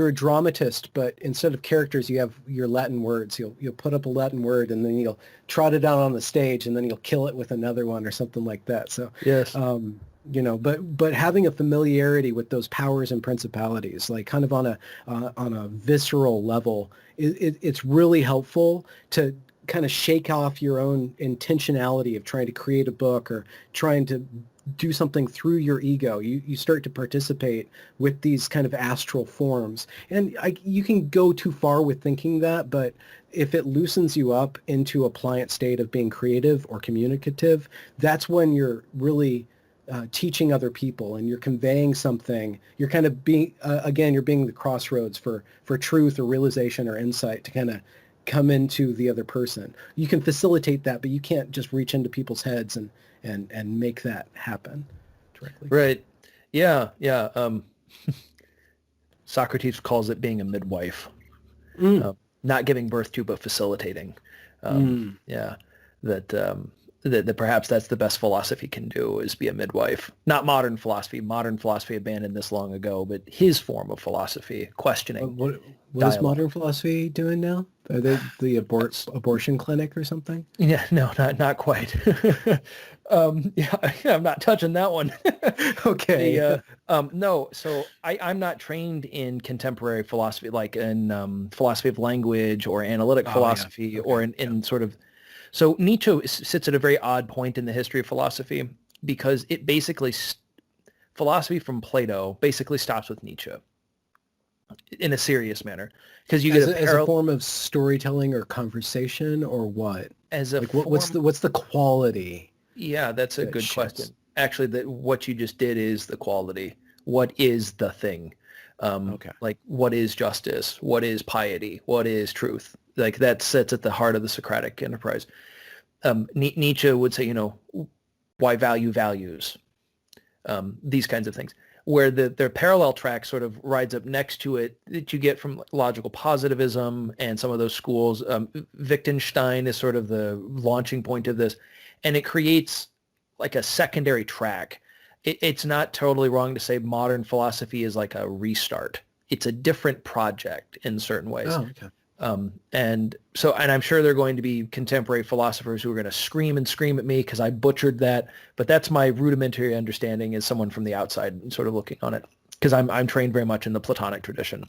a dramatist, but instead of characters, you have your Latin words. You'll put up a Latin word, and then you'll trot it out on the stage, and then you'll kill it with another one or something like that. So yes, but having a familiarity with those powers and principalities, kind of on a visceral level, it's really helpful to kind of shake off your own intentionality of trying to create a book or trying to do something through your ego. You start to participate with these kind of astral forms. And you can go too far with thinking that, but if it loosens you up into a pliant state of being creative or communicative, that's when you're really teaching other people, and you're conveying something. You're kind of being, again, you're being the crossroads for truth or realization or insight to kind of come into the other person. You can facilitate that, but you can't just reach into people's heads and make that happen directly. Right. Yeah. Yeah. Socrates calls it being a midwife, not giving birth to, but facilitating. Yeah. That perhaps that's the best philosophy can do, is be a midwife. Not modern philosophy. Modern philosophy abandoned this long ago, but his form of philosophy, questioning. What is modern philosophy doing now? Are they the abortion clinic or something? Yeah, no, not quite. Yeah, I'm not touching that one. Okay. No, so I'm not trained in contemporary philosophy, like in philosophy of language or analytic philosophy, yeah. Okay. or in sort of. So Nietzsche sits at a very odd point in the history of philosophy, because it basically, philosophy from Plato basically stops with Nietzsche in a serious manner, because you get as a form of storytelling or conversation, or what? As a like form, what's the quality? Yeah, that's a good question. Actually, that what you just did is the quality. What is the thing? Like, what is justice? What is piety? What is truth? Like, that sits at the heart of the Socratic enterprise. Nietzsche would say, why value values? These kinds of things, where their parallel track sort of rides up next to it, that you get from logical positivism and some of those schools. Wittgenstein is sort of the launching point of this, and it creates like a secondary track. It's not totally wrong to say modern philosophy is like a restart. It's a different project in certain ways. Oh, okay. And I'm sure there are going to be contemporary philosophers who are going to scream at me because I butchered that, but that's my rudimentary understanding as someone from the outside and sort of looking on it, because I'm trained very much in the Platonic tradition.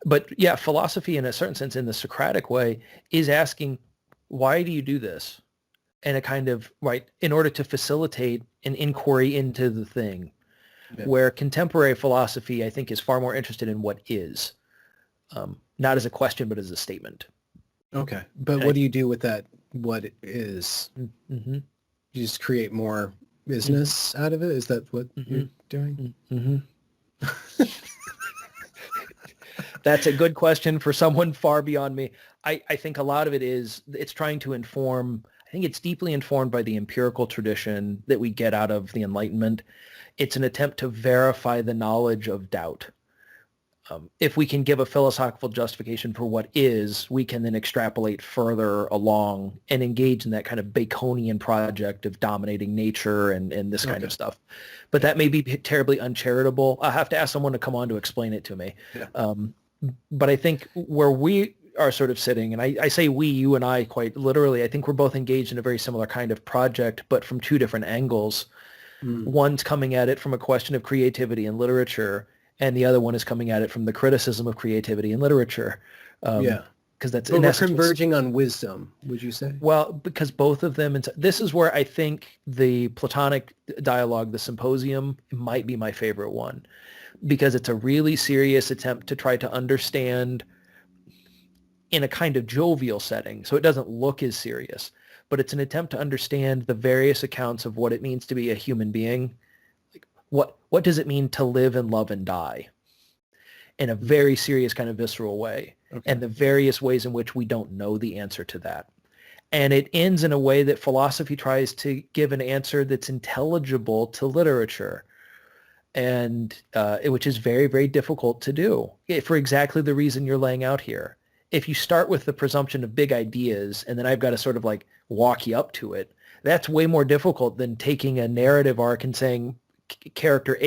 But yeah, philosophy in a certain sense, in the Socratic way, is asking, why do you do this? And a kind of, right, in order to facilitate an inquiry into the thing, where contemporary philosophy, I think, is far more interested in what is. Not as a question, but as a statement. Okay. But what do you do with that? What it is? Mm-hmm. You just create more business out of it? Is that what you're doing? Mm-hmm. That's a good question for someone far beyond me. I think a lot of it is, it's trying to inform, I think it's deeply informed by the empirical tradition that we get out of the Enlightenment. It's an attempt to verify the knowledge of doubt. If we can give a philosophical justification for what is, we can then extrapolate further along and engage in that kind of Baconian project of dominating nature and this kind of stuff. But that may be terribly uncharitable. I'll have to ask someone to come on to explain it to me. Yeah. But I think where we are sort of sitting, and I say we, you and I, quite literally, I think we're both engaged in a very similar kind of project, but from two different angles. One's coming at it from a question of creativity and literature, and the other one is coming at it from the criticism of creativity and literature. Because that's, but we're converging on wisdom, would you say? Well, because both of them, this is where I think the Platonic dialogue, the Symposium, might be my favorite one, because it's a really serious attempt to try to understand in a kind of jovial setting, so it doesn't look as serious, but it's an attempt to understand the various accounts of what it means to be a human being. What does it mean to live and love and die in a very serious kind of visceral way, and the various ways in which we don't know the answer to that. And it ends in a way that philosophy tries to give an answer that's intelligible to literature, and which is very, very difficult to do for exactly the reason you're laying out here. If you start with the presumption of big ideas, and then I've got to sort of like walk you up to it, that's way more difficult than taking a narrative arc and saying, character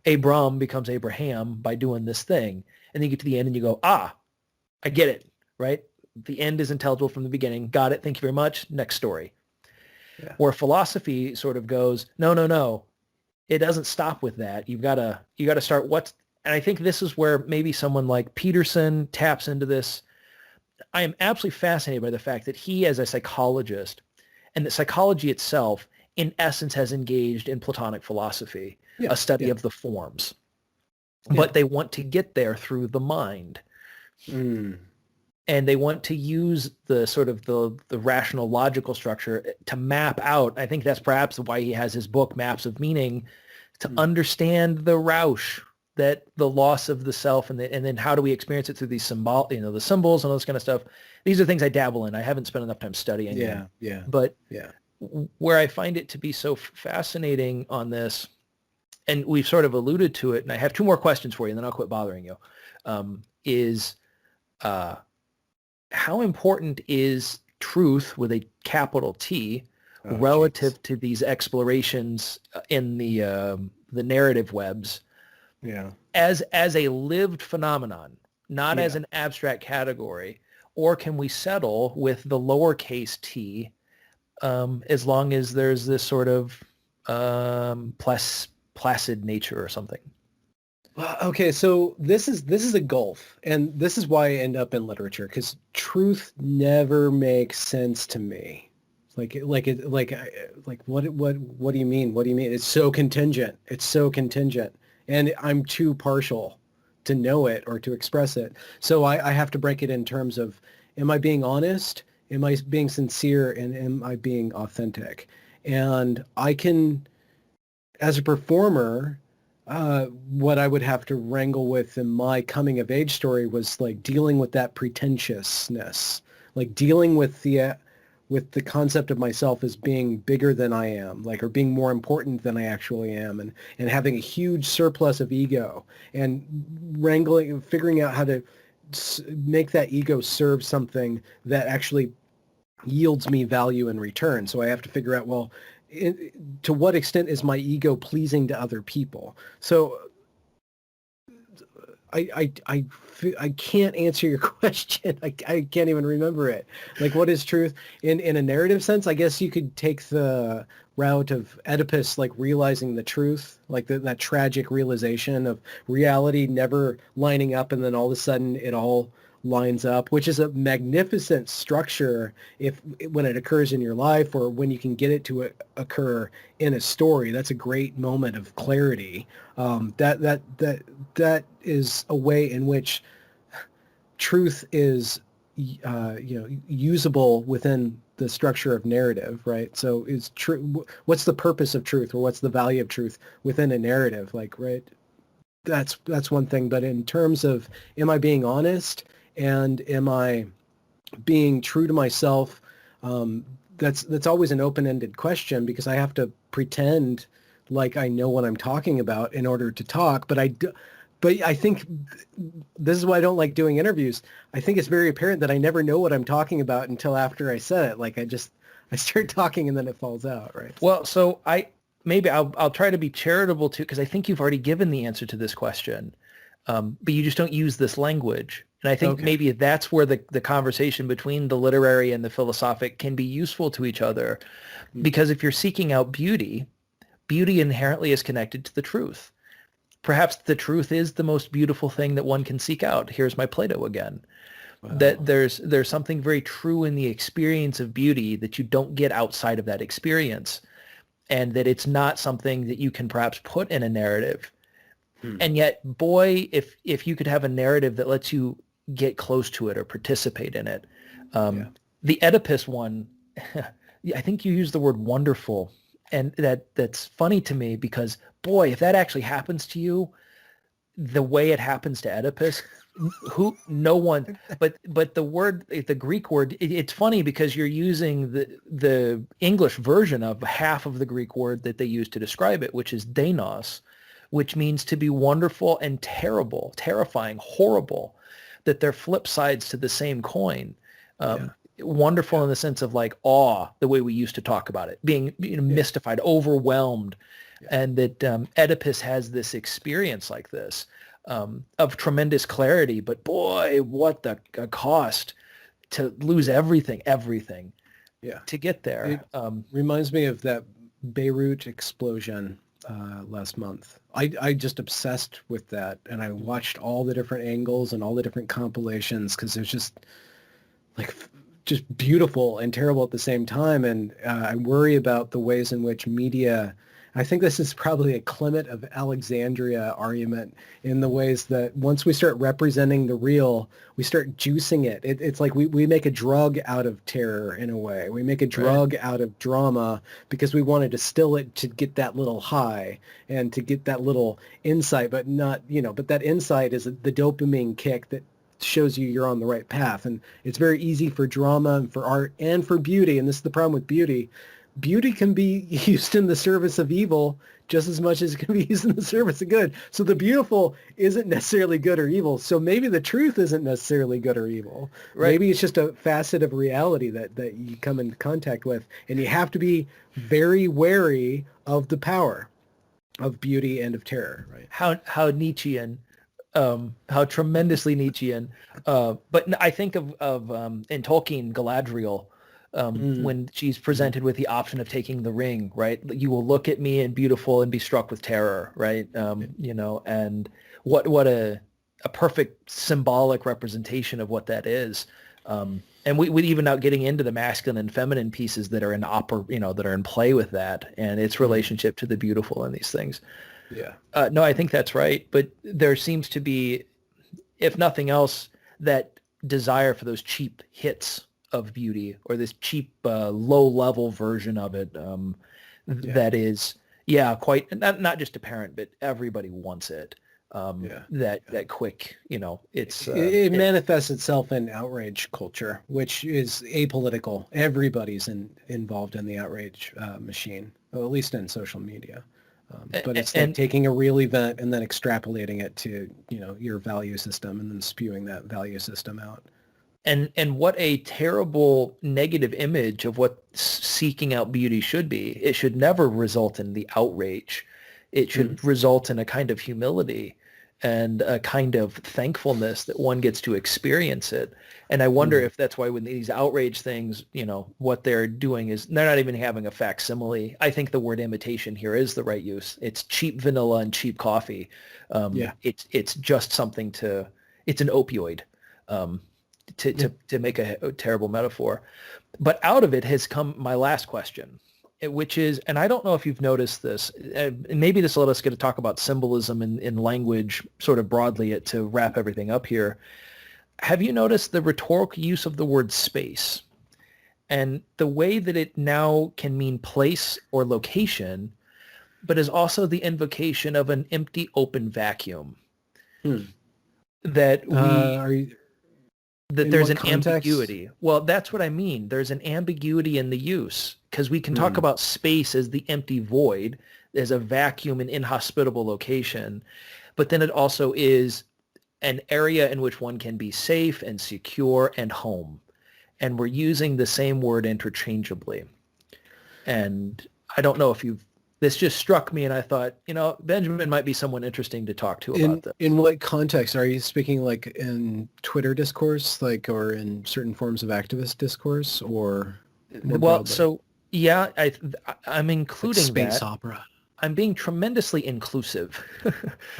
Abram becomes Abraham by doing this thing. And then you get to the end and you go, I get it, right? The end is intelligible from the beginning. Got it. Thank you very much. Next story. Yeah. Where philosophy sort of goes, no. It doesn't stop with that. You got to start and I think this is where maybe someone like Peterson taps into this. I am absolutely fascinated by the fact that he, as a psychologist, and that psychology itself, in essence, has engaged in Platonic philosophy, a study of the forms. But they want to get there through the mind. And they want to use the sort of the rational logical structure to map out. I think that's perhaps why he has his book, Maps of Meaning, to understand the Rausch that the loss of the self and then how do we experience it through these the symbols and all this kind of stuff. These are things I dabble in. I haven't spent enough time studying them. Yeah. But Yeah. where I find it to be so fascinating on this, and we've sort of alluded to it, and I have two more questions for you, and then I'll quit bothering you, is how important is truth with a capital T relative to these explorations in the narrative webs as a lived phenomenon, not as an abstract category? Or can we settle with the lowercase t as long as there's this sort of placid nature or something? Well, okay, so this is a gulf, and this is why I end up in literature, because truth never makes sense to me. What do you mean? What do you mean? It's so contingent. And I'm too partial to know it or to express it. So I have to break it in terms of, am I being honest? Am I being sincere? And am I being authentic? And I can, as a performer, what I would have to wrangle with in my coming of age story was like dealing with that pretentiousness, like dealing with the concept of myself as being bigger than I am, like, or being more important than I actually am, and having a huge surplus of ego, and figuring out how to make that ego serve something that actually yields me value in return. So I have to figure out, well, to what extent is my ego pleasing to other people? So I can't answer your question. I can't even remember it. Like, what is truth? In a narrative sense, I guess you could take the route of Oedipus, like realizing the truth, like that tragic realization of reality never lining up, and then all of a sudden it all lines up, which is a magnificent structure when it occurs in your life, or when you can get it to occur in a story. That's a great moment of clarity. That is a way in which truth is usable within the structure of narrative, right? So is true. What's the purpose of truth, or what's the value of truth within a narrative? Like, right? That's one thing. But in terms of, am I being honest? And am I being true to myself? That's always an open-ended question, because I have to pretend like I know what I'm talking about in order to talk. But I think this is why I don't like doing interviews. I think it's very apparent that I never know what I'm talking about until after I said it. Like, I start talking and then it falls out, right? Well, so I'll try to be charitable too, because I think you've already given the answer to this question, but you just don't use this language. And I think maybe that's where the conversation between the literary and the philosophic can be useful to each other. Because if you're seeking out beauty inherently is connected to the truth. Perhaps the truth is the most beautiful thing that one can seek out. Here's my Plato again. Wow. That there's something very true in the experience of beauty that you don't get outside of that experience. And that it's not something that you can perhaps put in a narrative. And yet, boy, if you could have a narrative that lets you get close to it or participate in it. The Oedipus one, I think you used the word wonderful. And that's funny to me, because, boy, if that actually happens to you, the way it happens to Oedipus, no one, but the Greek word, it's funny because you're using the English version of half of the Greek word that they use to describe it, which is deinos, which means to be wonderful and terrible, terrifying, horrible, that they're flip sides to the same coin. Wonderful in the sense of like awe, the way we used to talk about it, being mystified, overwhelmed, and that Oedipus has this experience like this of tremendous clarity, but boy, what the cost to lose everything to get there. It reminds me of that Beirut explosion last month. I just obsessed with that, and I watched all the different angles and all the different compilations, because there's just like beautiful and terrible at the same time. And I worry about the ways in which media I think this is probably a Clement of Alexandria argument in the ways that once we start representing the real, we start juicing it. It's like we make a drug out of terror in a way. We make a drug out of drama because we want to distill it to get that little high and to get that little insight, but not, but that insight is the dopamine kick that shows you're on the right path. And it's very easy for drama and for art and for beauty. And this is the problem with beauty. Beauty can be used in the service of evil just as much as it can be used in the service of good. So the beautiful isn't necessarily good or evil. So maybe the truth isn't necessarily good or evil. Right. Maybe it's just a facet of reality that you come into contact with. And you have to be very wary of the power of beauty and of terror. Right. How Nietzschean, how tremendously Nietzschean. But I think of in Tolkien, Galadriel, when she's presented with the option of taking the ring, right? You will look at me and beautiful and be struck with terror, right? And what a perfect symbolic representation of what that is. And we even out getting into the masculine and feminine pieces that are in that are in play with that and its relationship to the beautiful and these things. Yeah. No, I think that's right. But there seems to be, if nothing else, that desire for those cheap hits of beauty or this cheap low-level version of it that is, quite, not just apparent, but everybody wants it. That quick, it's... it manifests itself in outrage culture, which is apolitical. Everybody's involved in the outrage machine, well, at least in social media. But it's like taking a real event and then extrapolating it to, your value system and then spewing that value system out. And what a terrible negative image of what seeking out beauty should be. It should never result in the outrage. It should result in a kind of humility and a kind of thankfulness that one gets to experience it. And I wonder if that's why when these outrage things, what they're doing is they're not even having a facsimile. I think the word imitation here is the right use. It's cheap vanilla and cheap coffee. It's just something it's an opioid. To make a terrible metaphor. But out of it has come my last question, which is, and I don't know if you've noticed this, maybe this will let us get to talk about symbolism in language sort of broadly to wrap everything up here. Have you noticed the rhetorical use of the word space and the way that it now can mean place or location, but is also the invocation of an empty, open vacuum? That there's an ambiguity. Well, that's what I mean. There's an ambiguity in the use because we can talk about space as the empty void, as a vacuum, an inhospitable location, but then it also is an area in which one can be safe and secure and home. And we're using the same word interchangeably. And I don't know if this just struck me and I thought, Benjamin might be someone interesting to talk to about this. In what context? Are you speaking like in Twitter discourse, or in certain forms of activist discourse or more broadly? So I'm including space that. Opera. I'm being tremendously inclusive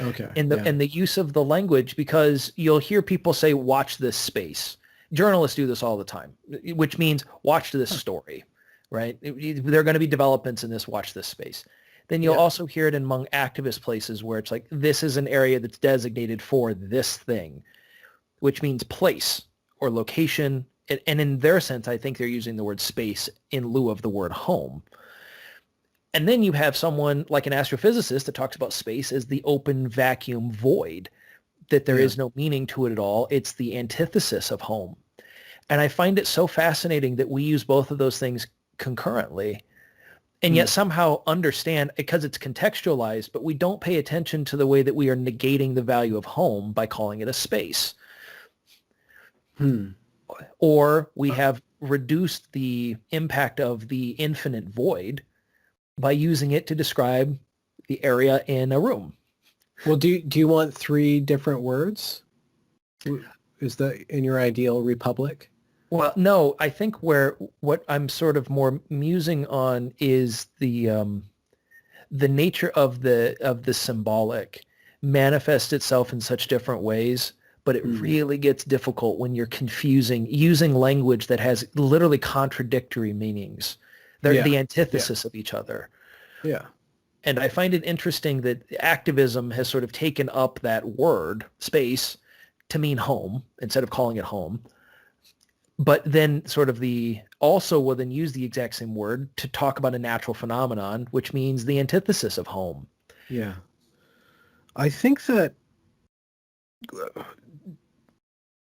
okay. in the use of the language because you'll hear people say, watch this space. Journalists do this all the time, which means watch this story. Right? There are going to be developments in this, watch this space. Then you'll also hear it among activist places where it's like, this is an area that's designated for this thing, which means place or location. And in their sense, I think they're using the word space in lieu of the word home. And then you have someone like an astrophysicist that talks about space as the open vacuum void, that there is no meaning to it at all. It's the antithesis of home. And I find it so fascinating that we use both of those things concurrently and yet somehow understand because it's contextualized, but we don't pay attention to the way that we are negating the value of home by calling it a space. Or we have reduced the impact of the infinite void by using it to describe the area in a room. Well, do you want 3 different words? Is that in your ideal republic? Well, no, I think what I'm sort of more musing on is the nature of the symbolic manifests itself in such different ways, but it really gets difficult when you're using language that has literally contradictory meanings. They're the antithesis of each other. Yeah. And I find it interesting that activism has sort of taken up that word, space, to mean home instead of calling it home. But then sort of also will then use the exact same word to talk about a natural phenomenon, which means the antithesis of home. Yeah. I think that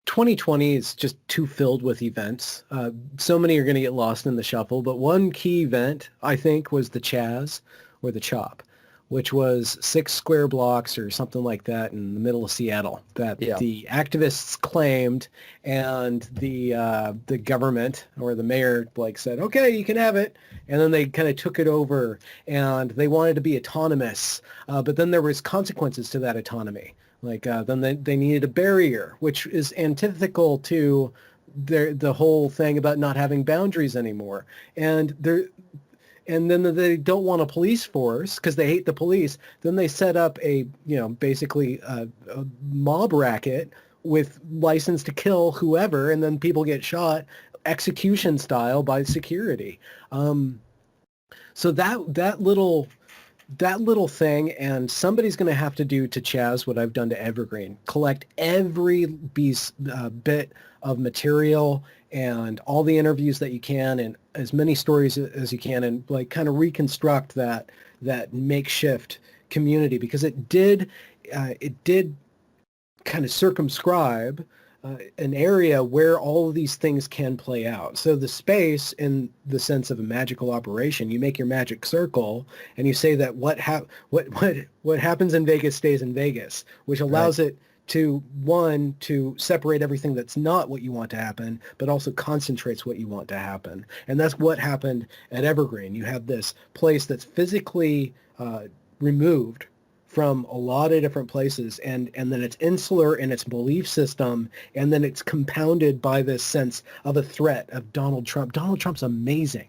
2020 is just too filled with events. So many are going to get lost in the shuffle, but one key event, I think, was the Chaz, or the CHOP, which was 6 square blocks or something like that in the middle of Seattle that the activists claimed, and the government or the mayor said, okay, you can have it. And then they kind of took it over, and they wanted to be autonomous. But then there was consequences to that autonomy. Then they needed a barrier, which is antithetical to the whole thing about not having boundaries anymore. And then they don't want a police force because they hate the police. Then they set up basically a mob racket with license to kill whoever, and then people get shot execution style by security. So that little thing, and somebody's going to have to do to Chaz what I've done to Evergreen: collect every bit of material and all the interviews that you can, and as many stories as you can, and kind of reconstruct that makeshift community, because it did kind of circumscribe an area where all of these things can play out. So the space, in the sense of a magical operation, you make your magic circle and you say that what happens in Vegas stays in Vegas, which allows it to separate everything that's not what you want to happen, but also concentrates what you want to happen. And that's what happened at Evergreen. You have this place that's physically removed from a lot of different places, and then it's insular in its belief system, and then it's compounded by this sense of a threat of Donald Trump. Donald Trump's amazing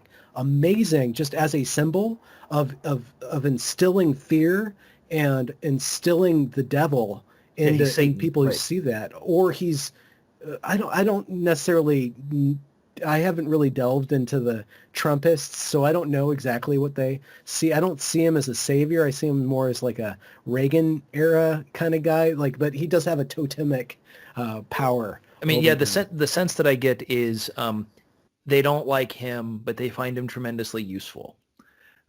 just as a symbol of instilling fear and instilling the devil in people who see that. Or he's I don't necessarily, I haven't really delved into the Trumpists, so I don't know exactly what they see. I don't see him as a savior. I see him more as a Reagan era kind of guy. But he does have a totemic power. I mean, the sense that I get is they don't like him, but they find him tremendously useful.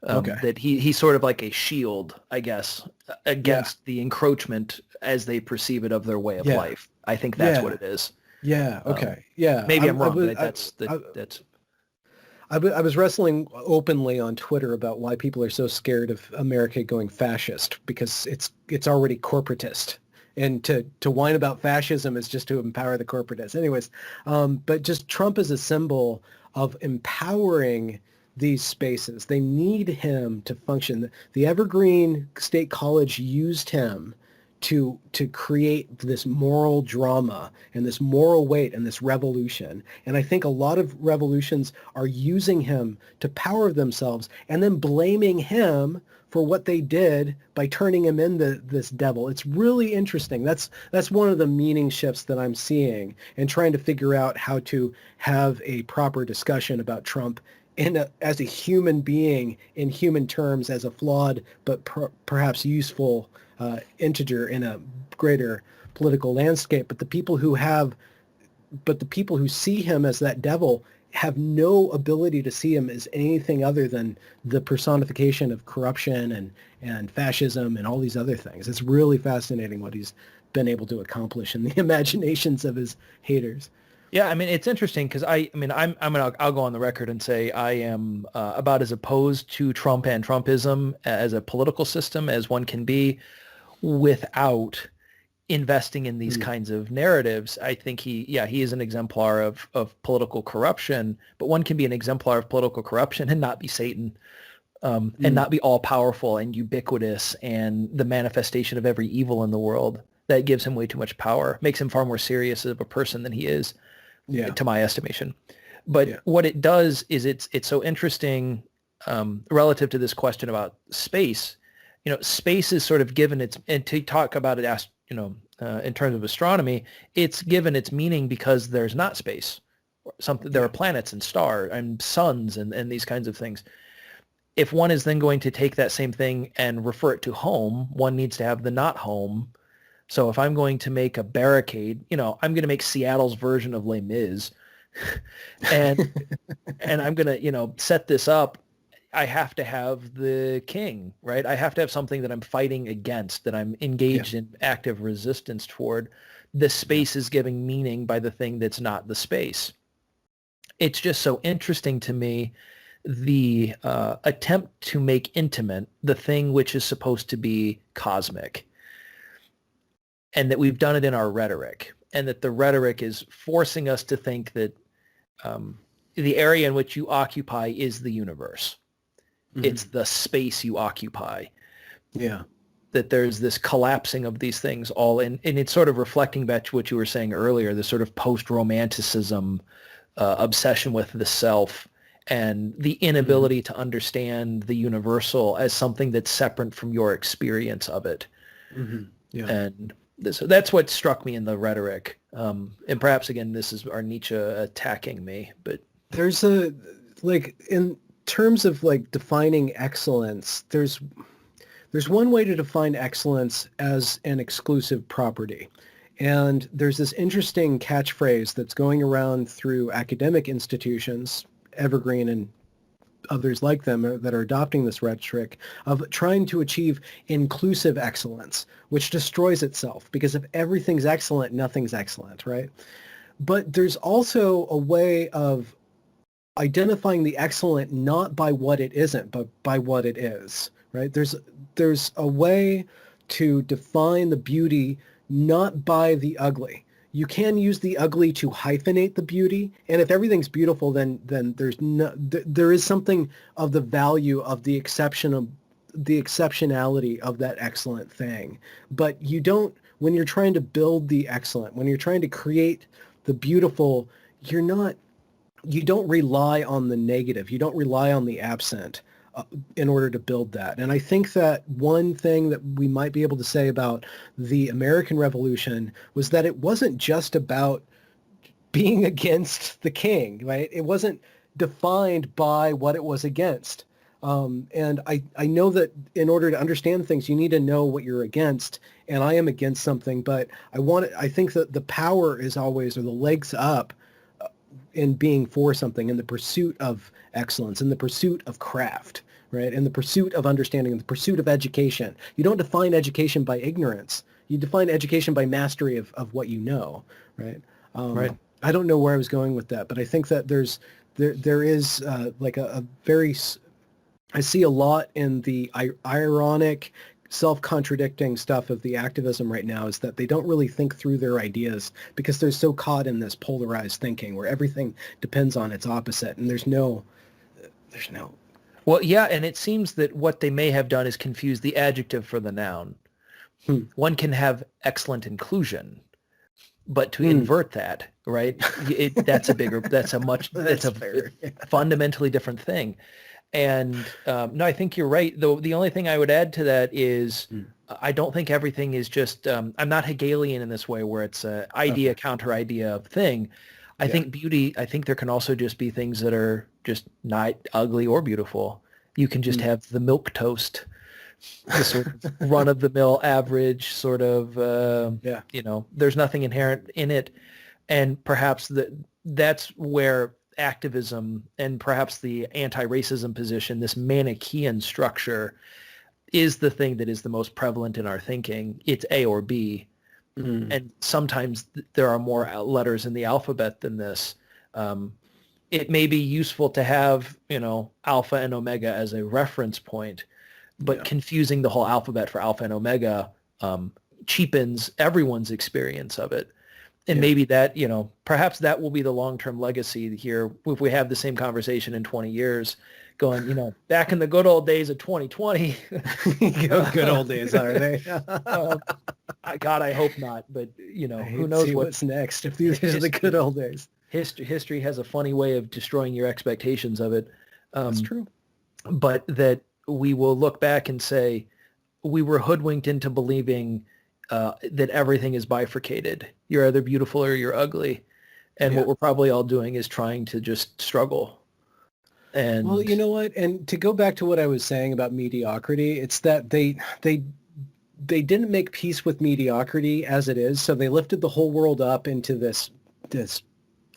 That he's sort of like a shield, I guess, against the encroachment as they perceive it of their way of life. I think that's what it is. Yeah. Okay. Maybe I'm wrong, but that's. I was wrestling openly on Twitter about why people are so scared of America going fascist, because it's already corporatist, and to whine about fascism is just to empower the corporatists. Anyways, but just Trump is a symbol of empowering these spaces. They need him to function. The Evergreen State College used him to create this moral drama and this moral weight and this revolution. And I think a lot of revolutions are using him to power themselves and then blaming him for what they did by turning him into this devil. It's really interesting. That's one of the meaning shifts that I'm seeing, and trying to figure out how to have a proper discussion about Trump as a human being, in human terms, as a flawed but perhaps useful integer in a greater political landscape. But the people who see him as that devil have no ability to see him as anything other than the personification of corruption and fascism and all these other things. It's really fascinating what he's been able to accomplish in the imaginations of his haters. Yeah, I mean, it's interesting because I'll go on the record and say I am about as opposed to Trump and Trumpism as a political system as one can be, without investing in these kinds of narratives. I think he is an exemplar of political corruption, but one can be an exemplar of political corruption and not be Satan, and not be all powerful and ubiquitous and the manifestation of every evil in the world. That gives him way too much power, makes him far more serious of a person than he is. To my estimation. But what it does is it's so interesting relative to this question about space. Space is sort of given and to talk about it, in terms of astronomy, it's given its meaning because there's not space. There are planets and stars and suns and these kinds of things. if one is then going to take that same thing and refer it to home, one needs to have the not home. So if I'm going to make a barricade, I'm going to make Seattle's version of Les Mis, and I'm going to, set this up. I have to have the king, right? I have to have something that I'm fighting against, that I'm engaged in active resistance toward. The space is giving meaning by the thing that's not the space. It's just so interesting to me, the attempt to make intimate the thing which is supposed to be cosmic, and that we've done it in our rhetoric, and that the rhetoric is forcing us to think that the area in which you occupy is the universe. Mm-hmm. It's the space you occupy. Yeah. That there's this collapsing of these things all in, and it's sort of reflecting back to what you were saying earlier, this sort of post-romanticism obsession with the self and the inability to understand the universal as something that's separate from your experience of it. Mm-hmm. Yeah. And that's what struck me in the rhetoric. And perhaps, again, this is our Nietzsche attacking me, but there's in terms of defining excellence, there's one way to define excellence as an exclusive property. And there's this interesting catchphrase that's going around through academic institutions, Evergreen and others like them, that are adopting this rhetoric of trying to achieve inclusive excellence, which destroys itself, because if everything's excellent, nothing's excellent, right? But there's also a way of identifying the excellent not by what it isn't, but by what it is, right? There's a way to define the beauty not by the ugly. You can use the ugly to hyphenate the beauty, and if everything's beautiful, then there is something of the value of the exceptionality of that excellent thing. But you don't, when you're trying to build the excellent, when you're trying to create the beautiful, you don't rely on the negative. You don't rely on the absent in order to build that. And I think that one thing that we might be able to say about the American Revolution was that it wasn't just about being against the king, right? It wasn't defined by what it was against. And I know that in order to understand things, you need to know what you're against. And I am against something, but I think that the power is always, or the legs up, in being for something, in the pursuit of excellence, in the pursuit of craft, right? In the pursuit of understanding, in the pursuit of education. You don't define education by ignorance. You define education by mastery of what you know, right? Right. I don't know where I was going with that, but I think that there is a very, I see a lot in the ironic, self-contradicting stuff of the activism right now, is that they don't really think through their ideas because they're so caught in this polarized thinking where everything depends on its opposite, and there's no. Well, yeah, and it seems that what they may have done is confuse the adjective for the noun. One can have excellent inclusion, but to invert that, right? That's a fundamentally different thing. And no, I think you're right. Though the only thing I would add to that is I don't think everything is just, I'm not Hegelian in this way where it's a idea, counter idea thing. I think beauty, I think there can also just be things that are just not ugly or beautiful. You can just have the milk toast, the sort of run-of-the-mill average sort of, there's nothing inherent in it. And perhaps that's where activism and perhaps the anti-racism position, this Manichaean structure, is the thing that is the most prevalent in our thinking. It's A or B. And sometimes there are more letters in the alphabet than this. It may be useful to have, alpha and omega as a reference point, but confusing the whole alphabet for alpha and omega cheapens everyone's experience of it. And maybe that, perhaps that will be the long-term legacy here if we have the same conversation in 20 years going, back in the good old days of 2020. Good old days, are they? God, I hope not. But, who knows what's next if these are the good old days. History has a funny way of destroying your expectations of it. That's true. But that we will look back and say, we were hoodwinked into believing that everything is bifurcated. You're either beautiful or you're ugly. And what we're probably all doing is trying to just struggle. And Well, you know what? And to go back to what I was saying about mediocrity, it's that they didn't make peace with mediocrity as it is, so they lifted the whole world up into this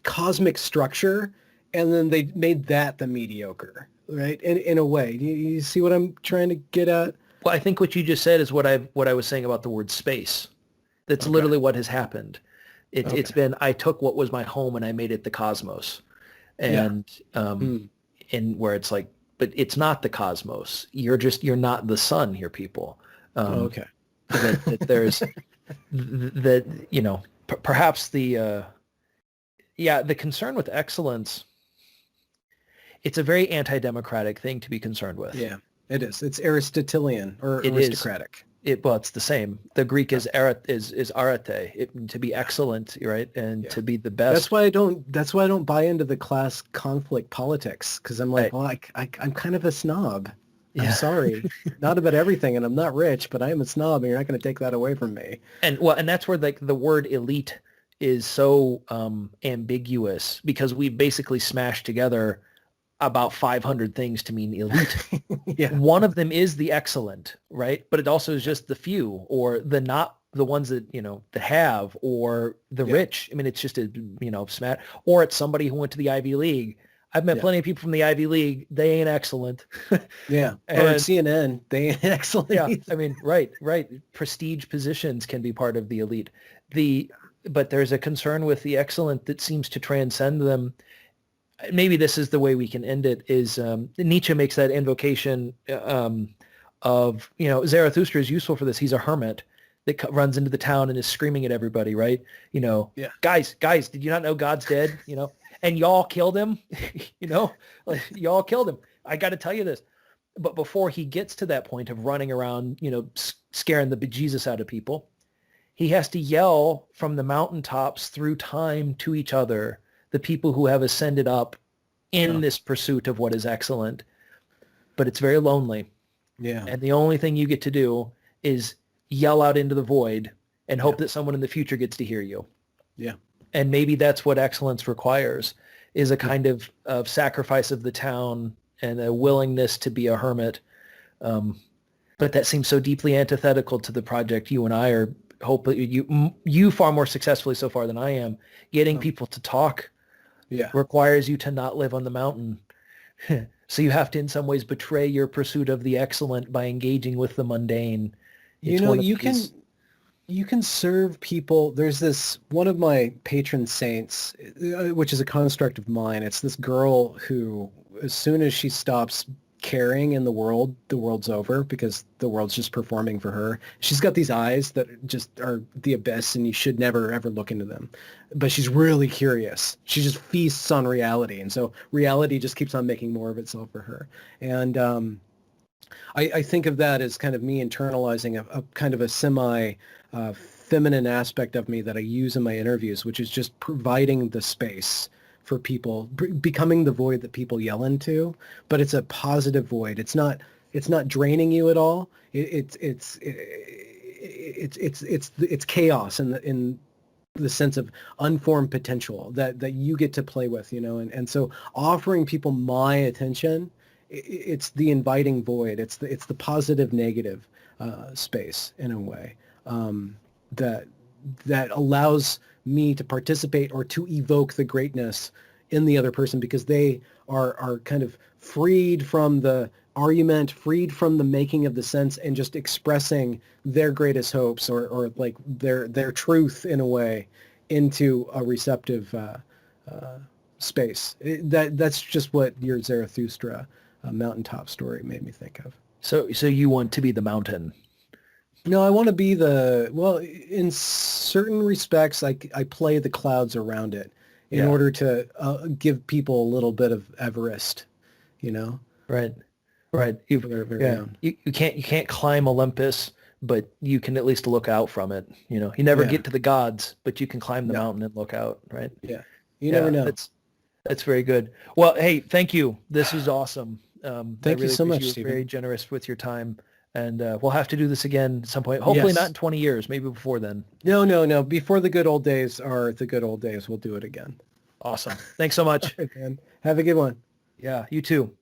cosmic structure, and then they made that the mediocre, right? In a way, you see what I'm trying to get at? well, I think what you just said is what I was saying about the word space. That's Okay. literally what has happened. It's Okay. been, I took what was my home and I made it the cosmos. Yeah. And Hmm. and where it's like, but it's not the cosmos. You're not the sun here, people. Okay. That there's that, perhaps the concern with excellence, it's a very anti-democratic thing to be concerned with. Yeah, it is. It's Aristotelian or It is. aristocratic. Well, it's the same. The Greek is arete, to be excellent, right, and Yeah. to be the best. That's why I don't buy into the class conflict politics, because I'm like, Right. well, I'm kind of a snob. Yeah. I'm sorry, not about everything, and I'm not rich, but I am a snob, and you're not going to take that away from me. And that's where like the word elite is so ambiguous, because we basically smashed together about 500 things to mean elite. Yeah, One of them is the excellent, right? But it also is just the few, or the ones that, that have, or the rich. I mean, it's just smat, or it's somebody who went to the Ivy League. I've met plenty of people from the Ivy League. They ain't excellent. yeah. Or And- CNN, they ain't excellent. Yeah, either. I mean, right. Prestige positions can be part of the elite. But there's a concern with the excellent that seems to transcend them. Maybe this is the way we can end it, is Nietzsche makes that invocation of, Zarathustra is useful for this. He's a hermit that runs into the town and is screaming at everybody, right? Yeah. Guys, did you not know God's dead? And y'all killed him, like, y'all killed him. I got to tell you this. But before he gets to that point of running around, scaring the bejesus out of people, he has to yell from the mountaintops through time to each other, the people who have ascended up in this pursuit of what is excellent. But it's very lonely. Yeah. And the only thing you get to do is yell out into the void and hope that someone in the future gets to hear you. Yeah. And maybe that's what excellence requires, is a kind of sacrifice of the town and a willingness to be a hermit. But that seems so deeply antithetical to the project you and I are, hopefully you far more successfully so far than I am. Getting people to talk requires you to not live on the mountain. So you have to in some ways betray your pursuit of the excellent by engaging with the mundane. You can serve people. There's this, one of my patron saints, which is a construct of mine. It's this girl who, as soon as she stops caring in the world's over, because the world's just performing for her. She's got these eyes that just are the abyss, and you should never, ever look into them. But she's really curious. She just feasts on reality. And so reality just keeps on making more of itself for her. And I think of that as kind of me internalizing a kind of a feminine aspect of me that I use in my interviews, which is just providing the space for people, becoming the void that people yell into, but it's a positive void. It's not draining you at all. It's chaos in the sense of unformed potential that you get to play with, and so offering people my attention, it's the inviting void. It's the positive negative space in a way that allows me to participate or to evoke the greatness in the other person, because they are kind of freed from the argument, freed from the making of the sense, and just expressing their greatest hopes or like their truth in a way into a receptive space. That's just what your Zarathustra mountaintop story made me think of. So you want to be the mountain? No, I want to be in certain respects, I play the clouds around it in order to give people a little bit of Everest, Right. You can't climb Olympus, but you can at least look out from it. You never get to the gods, but you can climb the mountain and look out, right? Yeah. You never know. That's very good. Well, hey, thank you. This is awesome. Thank you so much, You were Stephen. very generous with your time. And we'll have to do this again at some point. Hopefully not in 20 years, maybe before then. No. Before the good old days are the good old days, we'll do it again. Awesome. Thanks so much. All right, man. Have a good one. Yeah, you too.